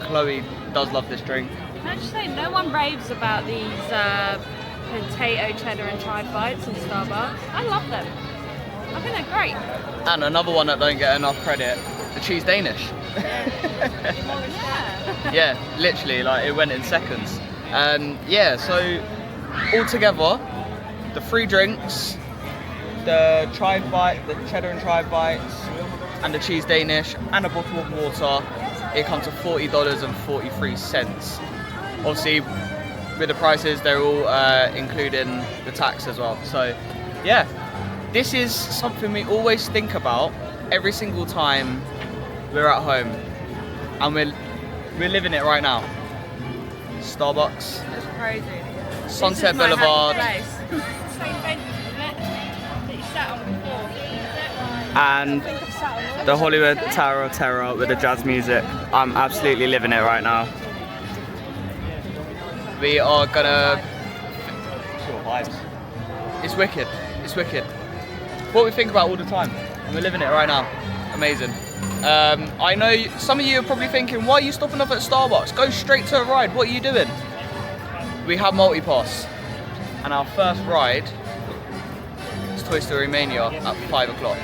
Chloe does love this drink. Can I just say, no one raves about these potato, cheddar and chive bites in Starbucks. I love them. I think they're great. And another one that don't get enough credit, the cheese Danish. Yeah, literally, like it went in seconds. Yeah, so altogether, the 3 drinks, the chive bite, the cheddar and chive bites, and the cheese Danish, and a bottle of water, it comes to $40.43. Obviously, with the prices, they're all including the tax as well. So, yeah, this is something we always think about every single time we're at home, and we're living it right now. Starbucks, It's crazy. Sunset Boulevard, and the Hollywood Tower of Terror with the jazz music. I'm absolutely living it right now. We are gonna. It's wicked. It's wicked. What we think about all the time, and we're living it right now. Amazing. I know some of you are probably thinking, why are you stopping off at Starbucks? Go straight to a ride. What are you doing? We have multi-pass, and our first ride is Toy Story Mania at 5 o'clock.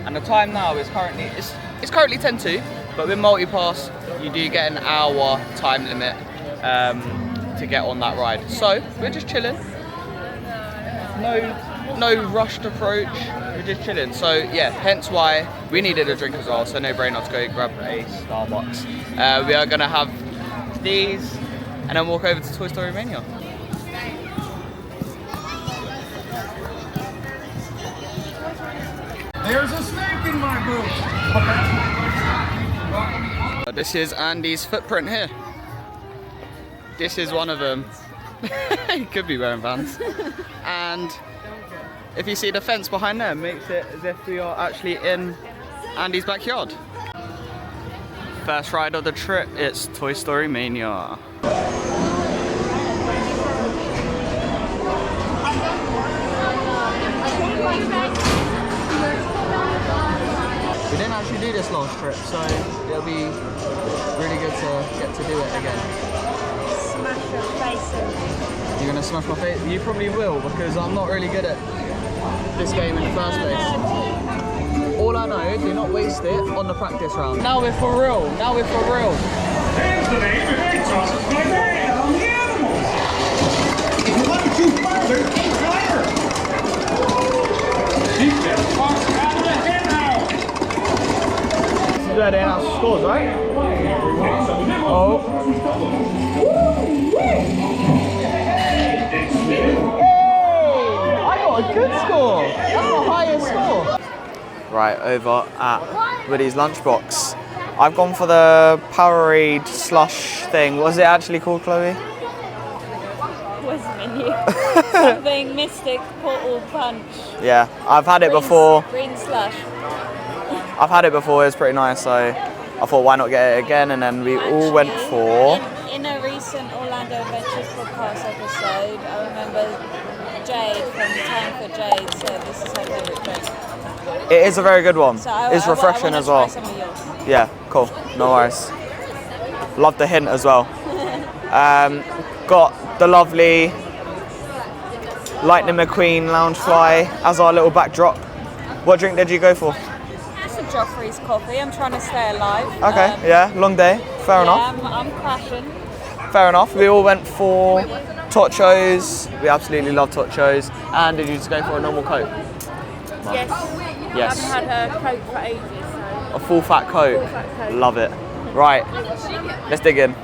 And the time now is currently it's currently 10 to, but with multi-pass you do get an hour time limit to get on that ride. So we're just chilling. No rushed approach. We're just chilling. So yeah, hence why we needed a drink as well. So no brainer to go grab a Starbucks. We are gonna have these and then walk over to Toy Story Mania. There's a snake in my boot. This is Andy's footprint here. This is one of them. He could be wearing Vans. And if you see the fence behind there, makes it as if we are actually in Andy's backyard. First ride of the trip, it's Toy Story Mania. We didn't actually do this last trip, so it'll be really good to get to do it again. Smash your face in. You're gonna smash my face? You probably will, because I'm not really good at this game in the first place. All I know, do not waste it on the practice round. Now we're for real. Now we're for real. There's the name of it. Tosses my name on the animals. If you let it too further, it's higher. Keep them fox out of the hen house. This is where they announce scores, right? Oh. I got a good score. That's the highest score. Right, over at Woody's lunchbox. I've gone for the Powerade slush thing. What was it actually called, Chloe? What's the menu? Something Mystic Portal Punch. Yeah, I've had it before. Green slush. I've had it before. It's pretty nice. So I thought, why not get it again? And then we all went for. In a recent Orlando Adventures podcast episode, I remember Jade from Time for Jade said this is her favourite drink. It is a very good one. So It's refreshing as well. Try some of yours. Yeah, cool. No worries. Love the hint as well. Got the lovely Lightning McQueen Loungefly as our little backdrop. What drink did you go for? That's a Joffrey's coffee. I'm trying to stay alive. Okay, yeah, long day. Fair enough. I'm crashing. Fair enough. We all went for Tochos. We absolutely love Tochos. And did you just go for a normal Coke? Yes. Yes. I haven't had a Coke for ages, so. A full fat Coke. Full fat Coke. Love it. Right, let's dig in.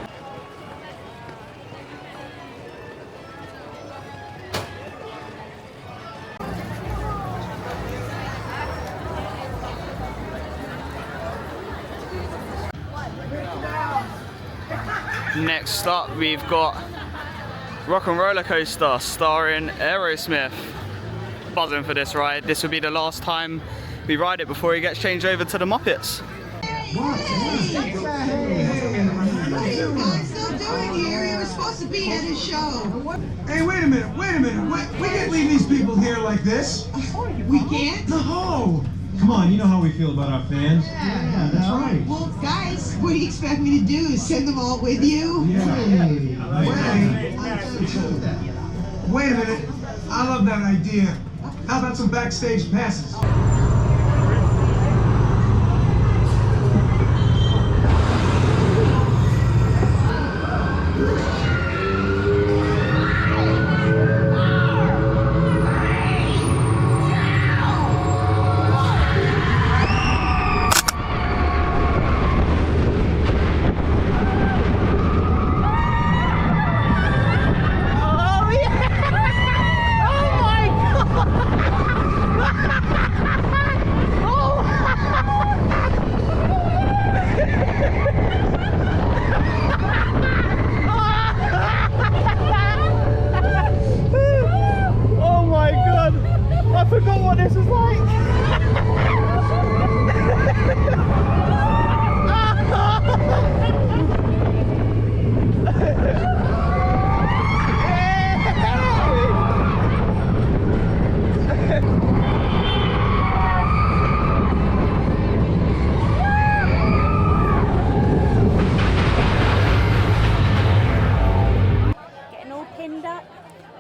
Next up, we've got Rock and Roller Coaster starring Aerosmith. Buzzing for this ride. This will be the last time we ride it before he gets changed over to the Muppets. What are you guys still doing here? You were supposed to be at a show. Hey, wait a minute. We can't leave these people here like this. We can't? No. Come on, you know how we feel about our fans. Yeah, that's right. Well, guys, what do you expect me to do? Send them all with you? Wait a minute. I love that idea. How about some backstage passes?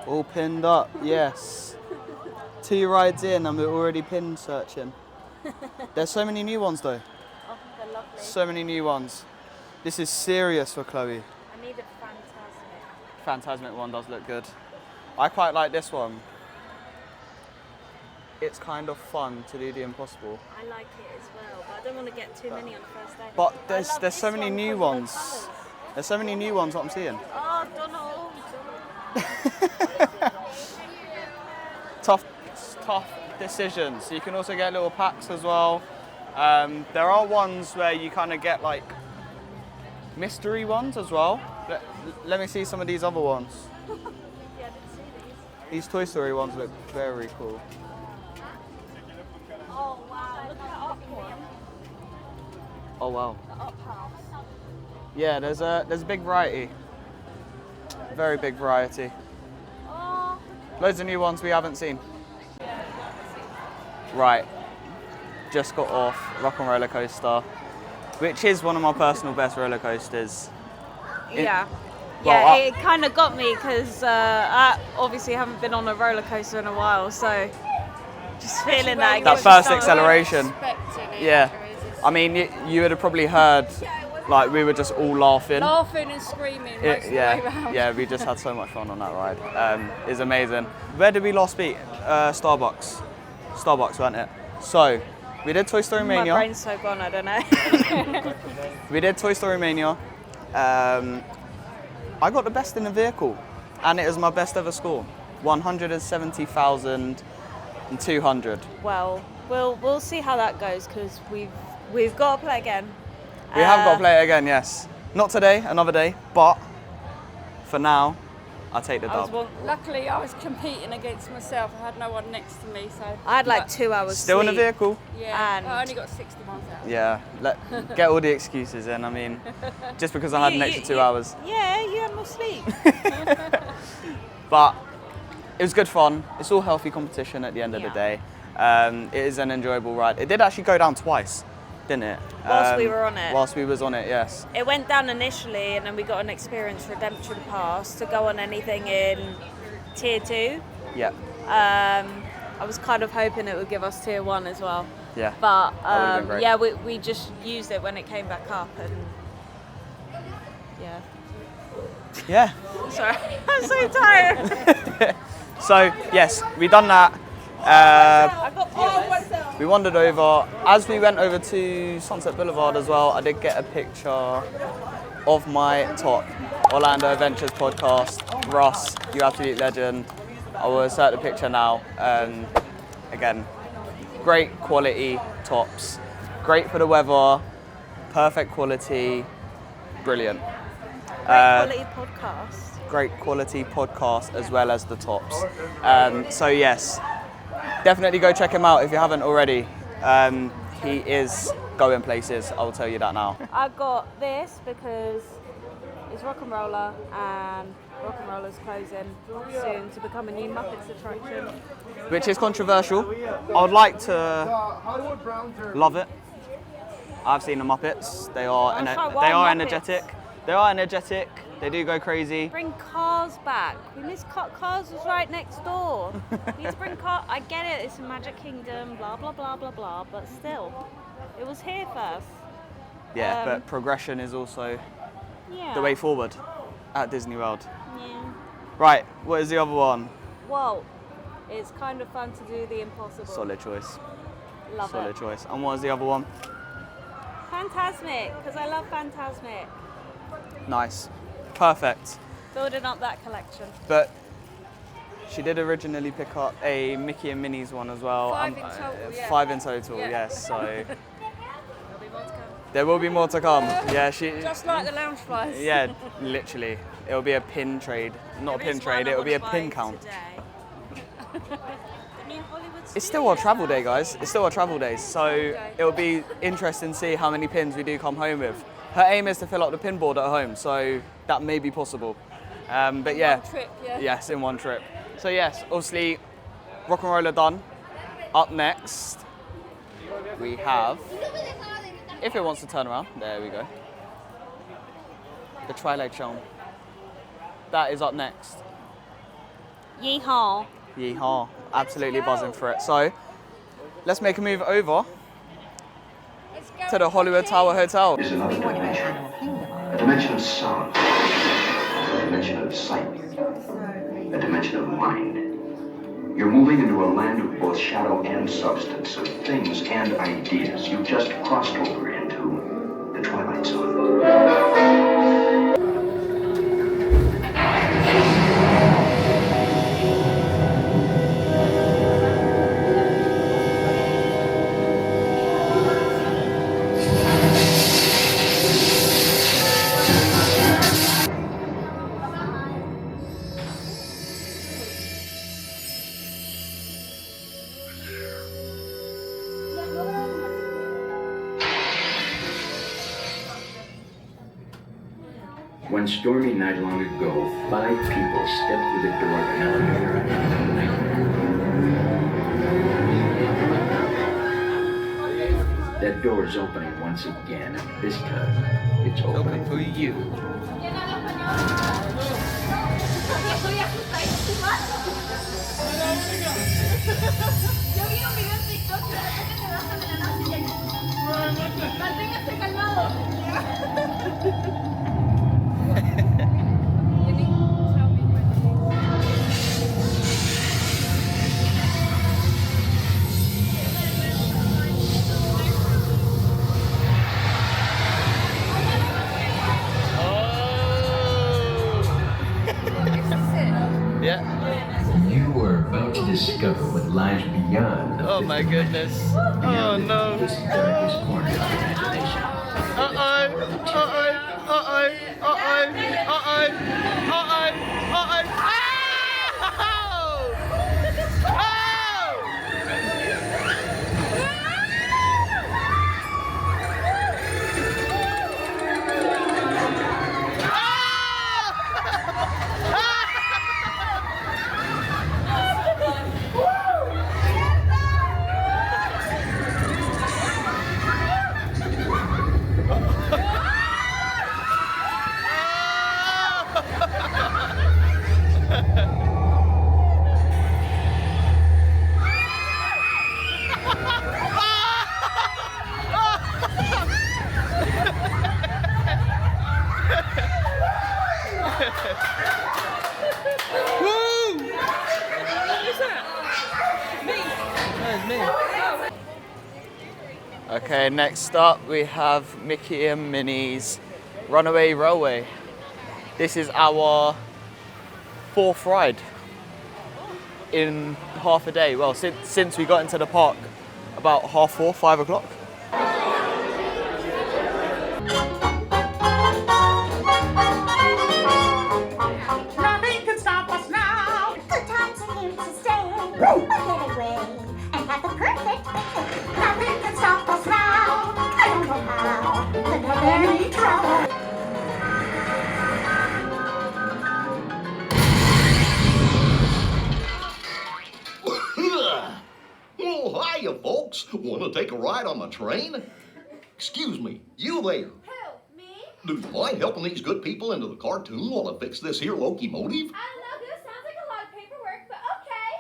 All pinned up, yes. 2 rides in and we're already pin searching. There's so many new ones though. Oh, they're lovely. So many new ones. This is serious for Chloe. I need a Phantasmic. Phantasmic one does look good. I quite like this one. It's kind of fun to do the impossible. I like it as well, but I don't want to get too many on the first day. But I there's love so this many one new because of the ones. colours. There's so many new ones what I'm seeing. Oh, Donald. Tough decisions. You can also get little packs as well. There are ones where you kind of get like mystery ones as well. Let me see some of these other ones. Yeah, I didn't see these. These Toy Story ones look very cool. Oh wow, look at that up one. Oh wow. The up house. Yeah, there's a big variety. Very big variety. Oh. Loads of new ones we haven't seen. Right, just got off Rock and Roller Coaster, which is one of my personal best roller coasters. Yeah. Well, Yeah, it kind of got me because I obviously haven't been on a roller coaster in a while, so just feeling that. That gives first you something. acceleration. Yeah. I mean, you would have probably heard, like, we were just all laughing. Laughing and screaming most of the way round. Yeah, we just had so much fun on that ride. It's amazing. Where did we last meet? Starbucks. Starbucks, wasn't it? So, we did Toy Story Mania. My brain's so gone, I don't know. We did Toy Story Mania. I got the best in the vehicle, and it was my best ever score. 170,200. Well, we'll see how that goes because we've got to play again. We have got to play it again, yes. Not today, another day, but for now, I'll take the dub. Luckily, I was competing against myself. I had no one next to me, so. I had like 2 hours Still in the sleep. vehicle? Yeah, And- I only got 60 miles out. Yeah, get all the excuses in. I mean, just because I had an extra 2 hours. Yeah, you had more sleep. But it was good fun. It's all healthy competition at the end of the day. It is an enjoyable ride. It did actually go down twice, didn't it? Whilst we were on it. Whilst we was on it, yes. It went down initially, and then we got an experience redemption pass to go on anything in tier 2. Yeah, I was kind of hoping it would give us tier 1 as well. yeah. But That would've been great. yeah, we just used it when it came back up, and yeah. Yeah. Sorry, I'm so tired. So yes, we done that. I got paused myself. we wandered over. As we went over to Sunset Boulevard as well, I did get a picture of my top Orlando Adventures podcast. Russ, you absolute legend. I will insert the picture now. Again, great quality tops. Great for the weather, perfect quality, brilliant. Quality podcast. Great quality podcast as well as the tops. So yes, definitely go check him out if you haven't already. He is going places, I will tell you that now. I got this because it's Rock and Roller, and Rock and Roller's closing soon to become a new Muppets attraction. Which is controversial. I would like to love it. I've seen the Muppets. They are energetic. They are energetic. They do go crazy. Bring Cars back. We miss Cars was right next door. We need to bring Cars. I get it. It's a Magic Kingdom. Blah blah blah blah blah. But still, it was here first. Yeah, but progression is also Yeah. the way forward at Disney World. Yeah. Right. What is the other one? Walt. It's kind of fun to do the impossible. Solid choice. Love Solid it. choice. And what is the other one? Fantasmic, because I love Fantasmic. Nice. Perfect. Building up that collection. But she did originally pick up a Mickey and Minnie's one as well. 5 in total, yeah. 5 in total, Yeah. yes. So There'll be more to come. there will be more to come. Yeah, Just like the lounge flies. Yeah, literally. It'll be a pin trade. Not a pin trade, it'll be a pin count. It's still our travel day, guys. It's still our travel day, so it'll be interesting to see how many pins we do come home with. Her aim is to fill up the pin board at home, so that may be possible. But yeah, One trip, yeah. yes, in one trip. So yes, obviously, Rock and Roller done. Up next, we have, if it wants to turn around, there we go. The Twilight Zone. That is up next. Yeehaw. Yeehaw, absolutely buzzing for it. So, let's make a move over to the Hollywood Tower Hotel. There's another dimension. A dimension of sound. A dimension of sight. A dimension of mind. You're moving into a land of both shadow and substance, of things and ideas. You just crossed over into the Twilight Zone. One stormy night long ago, 5 people stepped through the door of an elevator at the end of the night. That door is opening once again, and this time, it's opening For you. Yo vi un video en TikTok que de repente te bajan de la nada y ahí. Manténgase calmado. Yeah. You are about to discover what lies beyond the Oh my goodness. beyond Oh no. this darkest corner of imagination. Okay, next up we have Mickey and Minnie's Runaway Railway. This is our 4th ride in half a day. Well, since we got into the park about 4:30, 5 o'clock. Nothing can stop us now. Good times are here to stay. We'll get away and have a perfect picnic. Nothing can stop us now. I don't know how. Could have any trouble. Oh, hiya, folks. Want to take a ride on the train? Excuse me, you there. Who? Me? Do you mind helping these good people into the cartoon while I fix this here locomotive? I don't know who. Sounds like a lot of paperwork, but okay.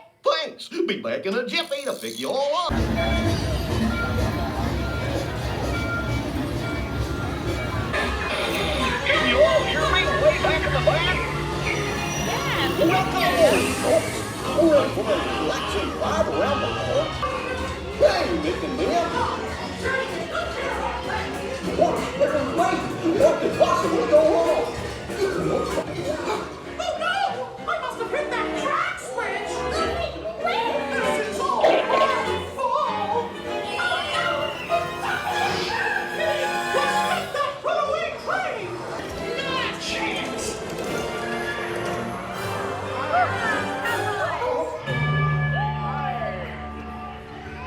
Thanks. Be back in a jiffy to pick you all up. Can you all hear me way back in the back? Yeah. Welcome aboard, folks. We're in for a relaxing ride around the park. Hey, Mick and Minnie. What could possibly go wrong? Oh no! I must have hit that track switch. This is all my fault. Let's make that runaway train. Not a chance.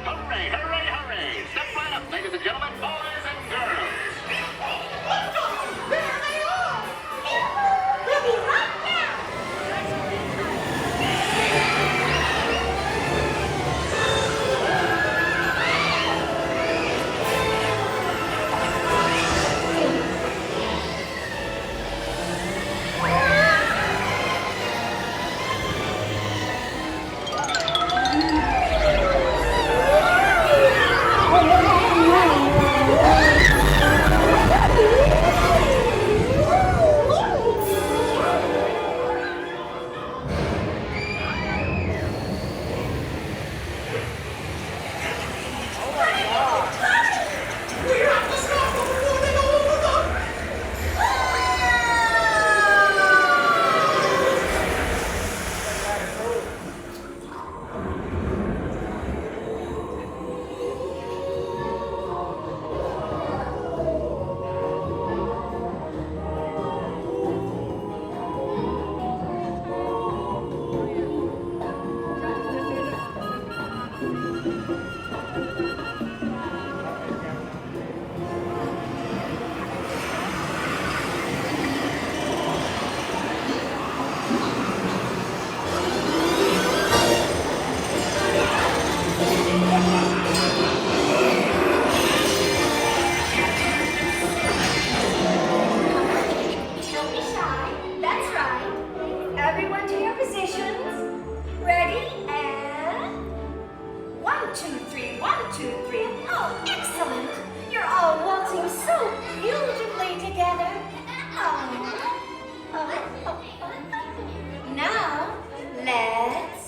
Hooray, hooray, hooray! Step right up, ladies and gentlemen, boys and girls. There they are. We'll be right down. We have to stop them before they go over the... Don't be shy. That's right. Everyone to your positions. Ready? And 1, 2, 3, 1, 2, 3. Oh, excellent. You're all waltzing so beautifully together. Now, let's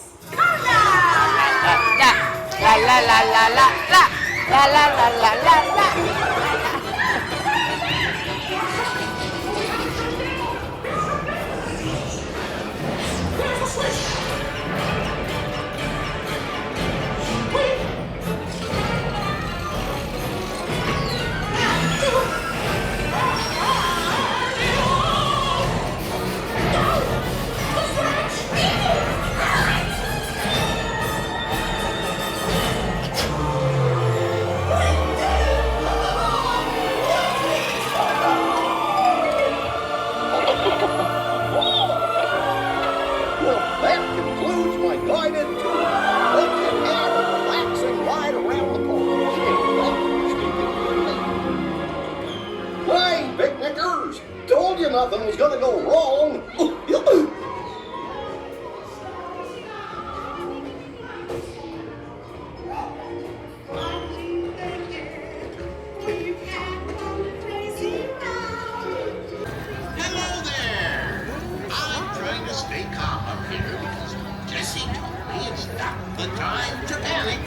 La la la la la la la la la la la la. There's a switch. Well, that concludes my guided tour. Hope you had a relaxing ride around the park. Hey, picnickers! Told you nothing was gonna go wrong. Hello there! I'm trying to stay calm up here because Jesse told me it's not the time to panic.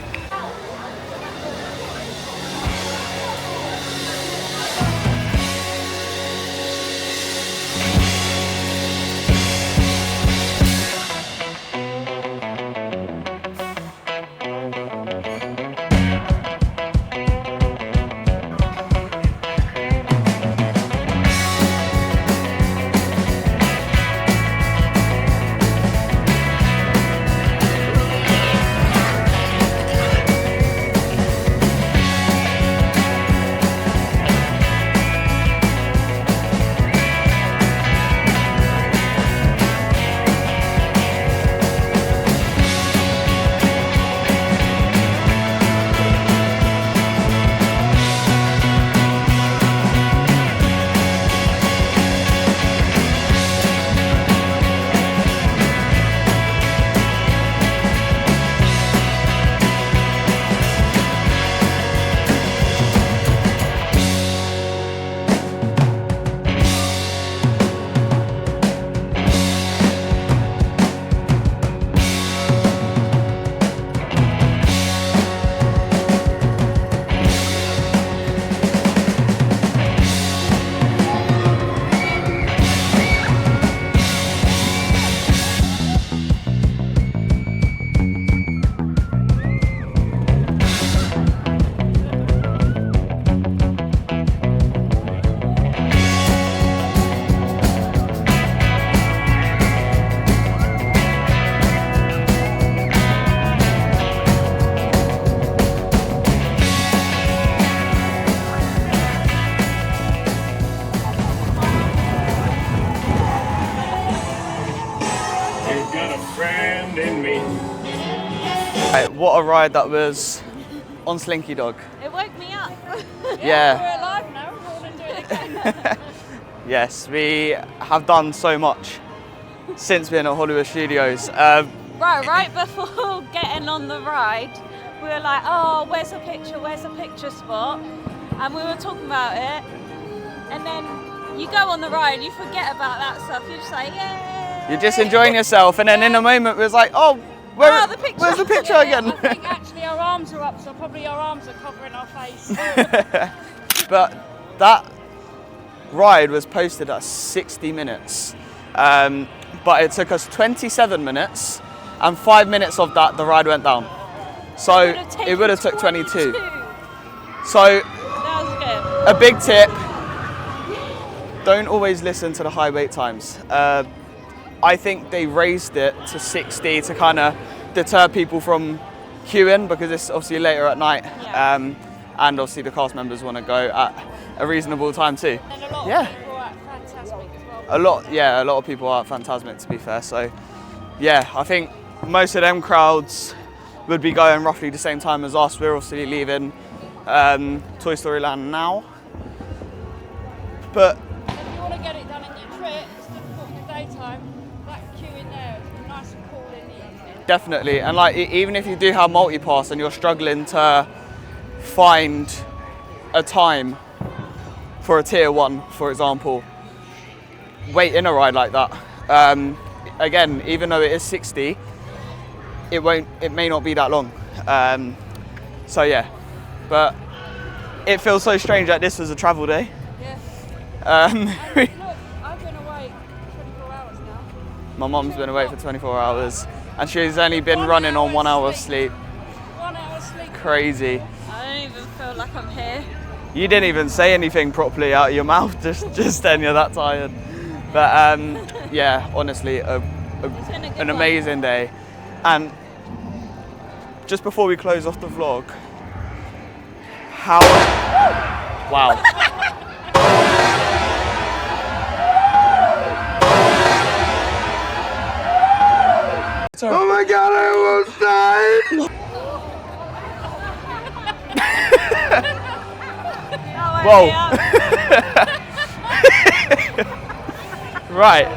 Right, what a ride that was on Slinky Dog. It woke me up. Yeah. We're alive now. We're all doing it again. Yes, we have done so much since being at Hollywood Studios. Right before getting on the ride, we were like, oh, where's the picture spot? And we were talking about it. And then you go on the ride and you forget about that stuff. You're just like, yay! You're just enjoying yourself, and then in a moment it was like, oh, the picture. where's the picture again? I think actually our arms are up, so probably our arms are covering our face. But that ride was posted at 60 minutes, but it took us 27 minutes, and 5 minutes of that the ride went down. So it would have took 22. So That was good. a big tip, don't always listen to the high wait times. I think they raised it to 60 to kind of deter people from queuing, because it's obviously later at night. Yeah. And obviously the cast members want to go at a reasonable time too. And a lot Yeah. of people are fantastic as well. A lot of people are at Phantasmic, to be fair. So yeah, I think most of them crowds would be going roughly the same time as us. We're obviously leaving Toy Story Land now. But If you want to get it done in your trip, it's difficult in the daytime. That queue in there is nice and cool in the evening. definitely, and like even if you do have multi-pass and you're struggling to find a time for a tier 1, for example, wait in a ride like that. Again, even though it is 60, it may not be that long. So yeah, but it feels so strange that this was a travel day. Yeah. Um, Look, I've been away 24 hours now. My mum's been awake for 24 hours and she's only been running on 1 hour sleep. 1 hour sleep. Crazy. I don't even feel like I'm here. You didn't even say anything properly out of your mouth just then, you're that tired. But yeah, honestly, an amazing day. And just before we close off the vlog, wow. Oh my god, I almost died! Whoa. Right.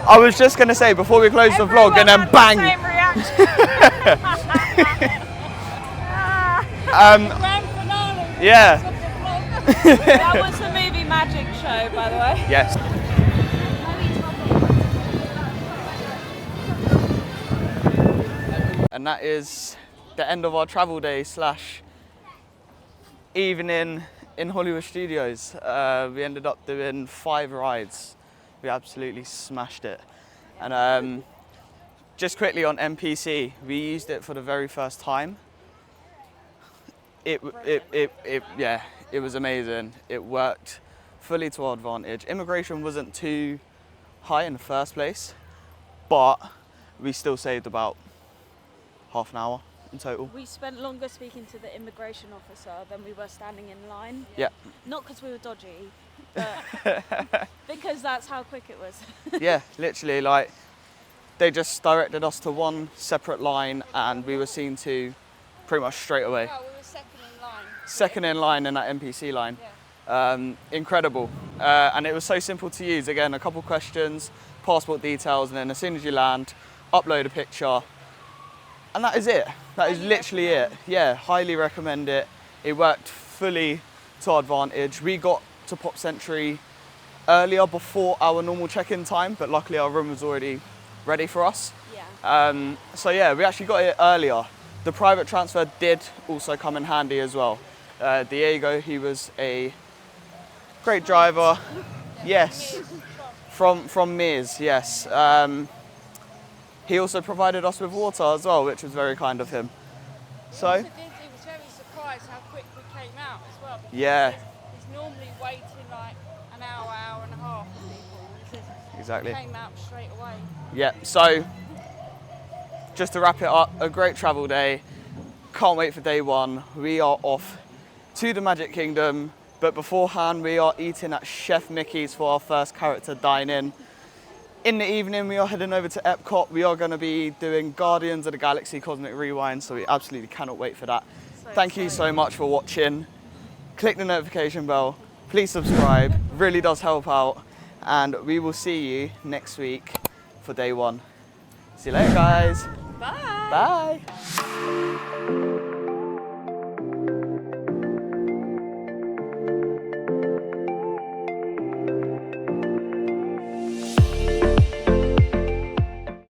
I was just going to say, before we close the vlog, and then bang! Grand finale. Yeah. That was the movie magic show, by the way. Yes. And that is the end of our travel day / evening in Hollywood Studios. We ended up doing 5 rides. We absolutely smashed it. And just quickly on NPC, we used it for the very first time. It was amazing. It worked fully to our advantage. Immigration wasn't too high in the first place, but we still saved about half an hour in total. We spent longer speaking to the immigration officer than we were standing in line. Yeah. Not because we were dodgy, but because that's how quick it was. Yeah, literally, like, they just directed us to one separate line and we were seen to pretty much straight away. Well, we were second in line. Second in line in that NPC line. Yeah. Incredible. And it was so simple to use. Again, a couple questions, passport details, and then as soon as you land, upload a picture. And that is it. That is literally it. Yeah, highly recommend it. It worked fully to our advantage. We got to Pop Century earlier before our normal check-in time, but luckily our room was already ready for us. Yeah. So yeah, we actually got it earlier. The private transfer did also come in handy as well. Diego, he was a great driver. Yes, from Mears, yes. He also provided us with water as well, which was very kind of him. So, He was very surprised how quick we came out as well. Because yeah, he's normally waiting like an hour and a half for people. And he says exactly. we came out straight away. Yeah, so just to wrap it up, a great travel day. Can't wait for day 1. We are off to the Magic Kingdom, but beforehand we are eating at Chef Mickey's for our first character dine-in. in the evening, we are heading over to Epcot. We are going to be doing Guardians of the Galaxy Cosmic Rewind, so we absolutely cannot wait for that. Thank you so much for watching. Click the notification bell. Please subscribe. Really does help out. And we will see you next week for day 1. See you later, guys. Bye. Bye.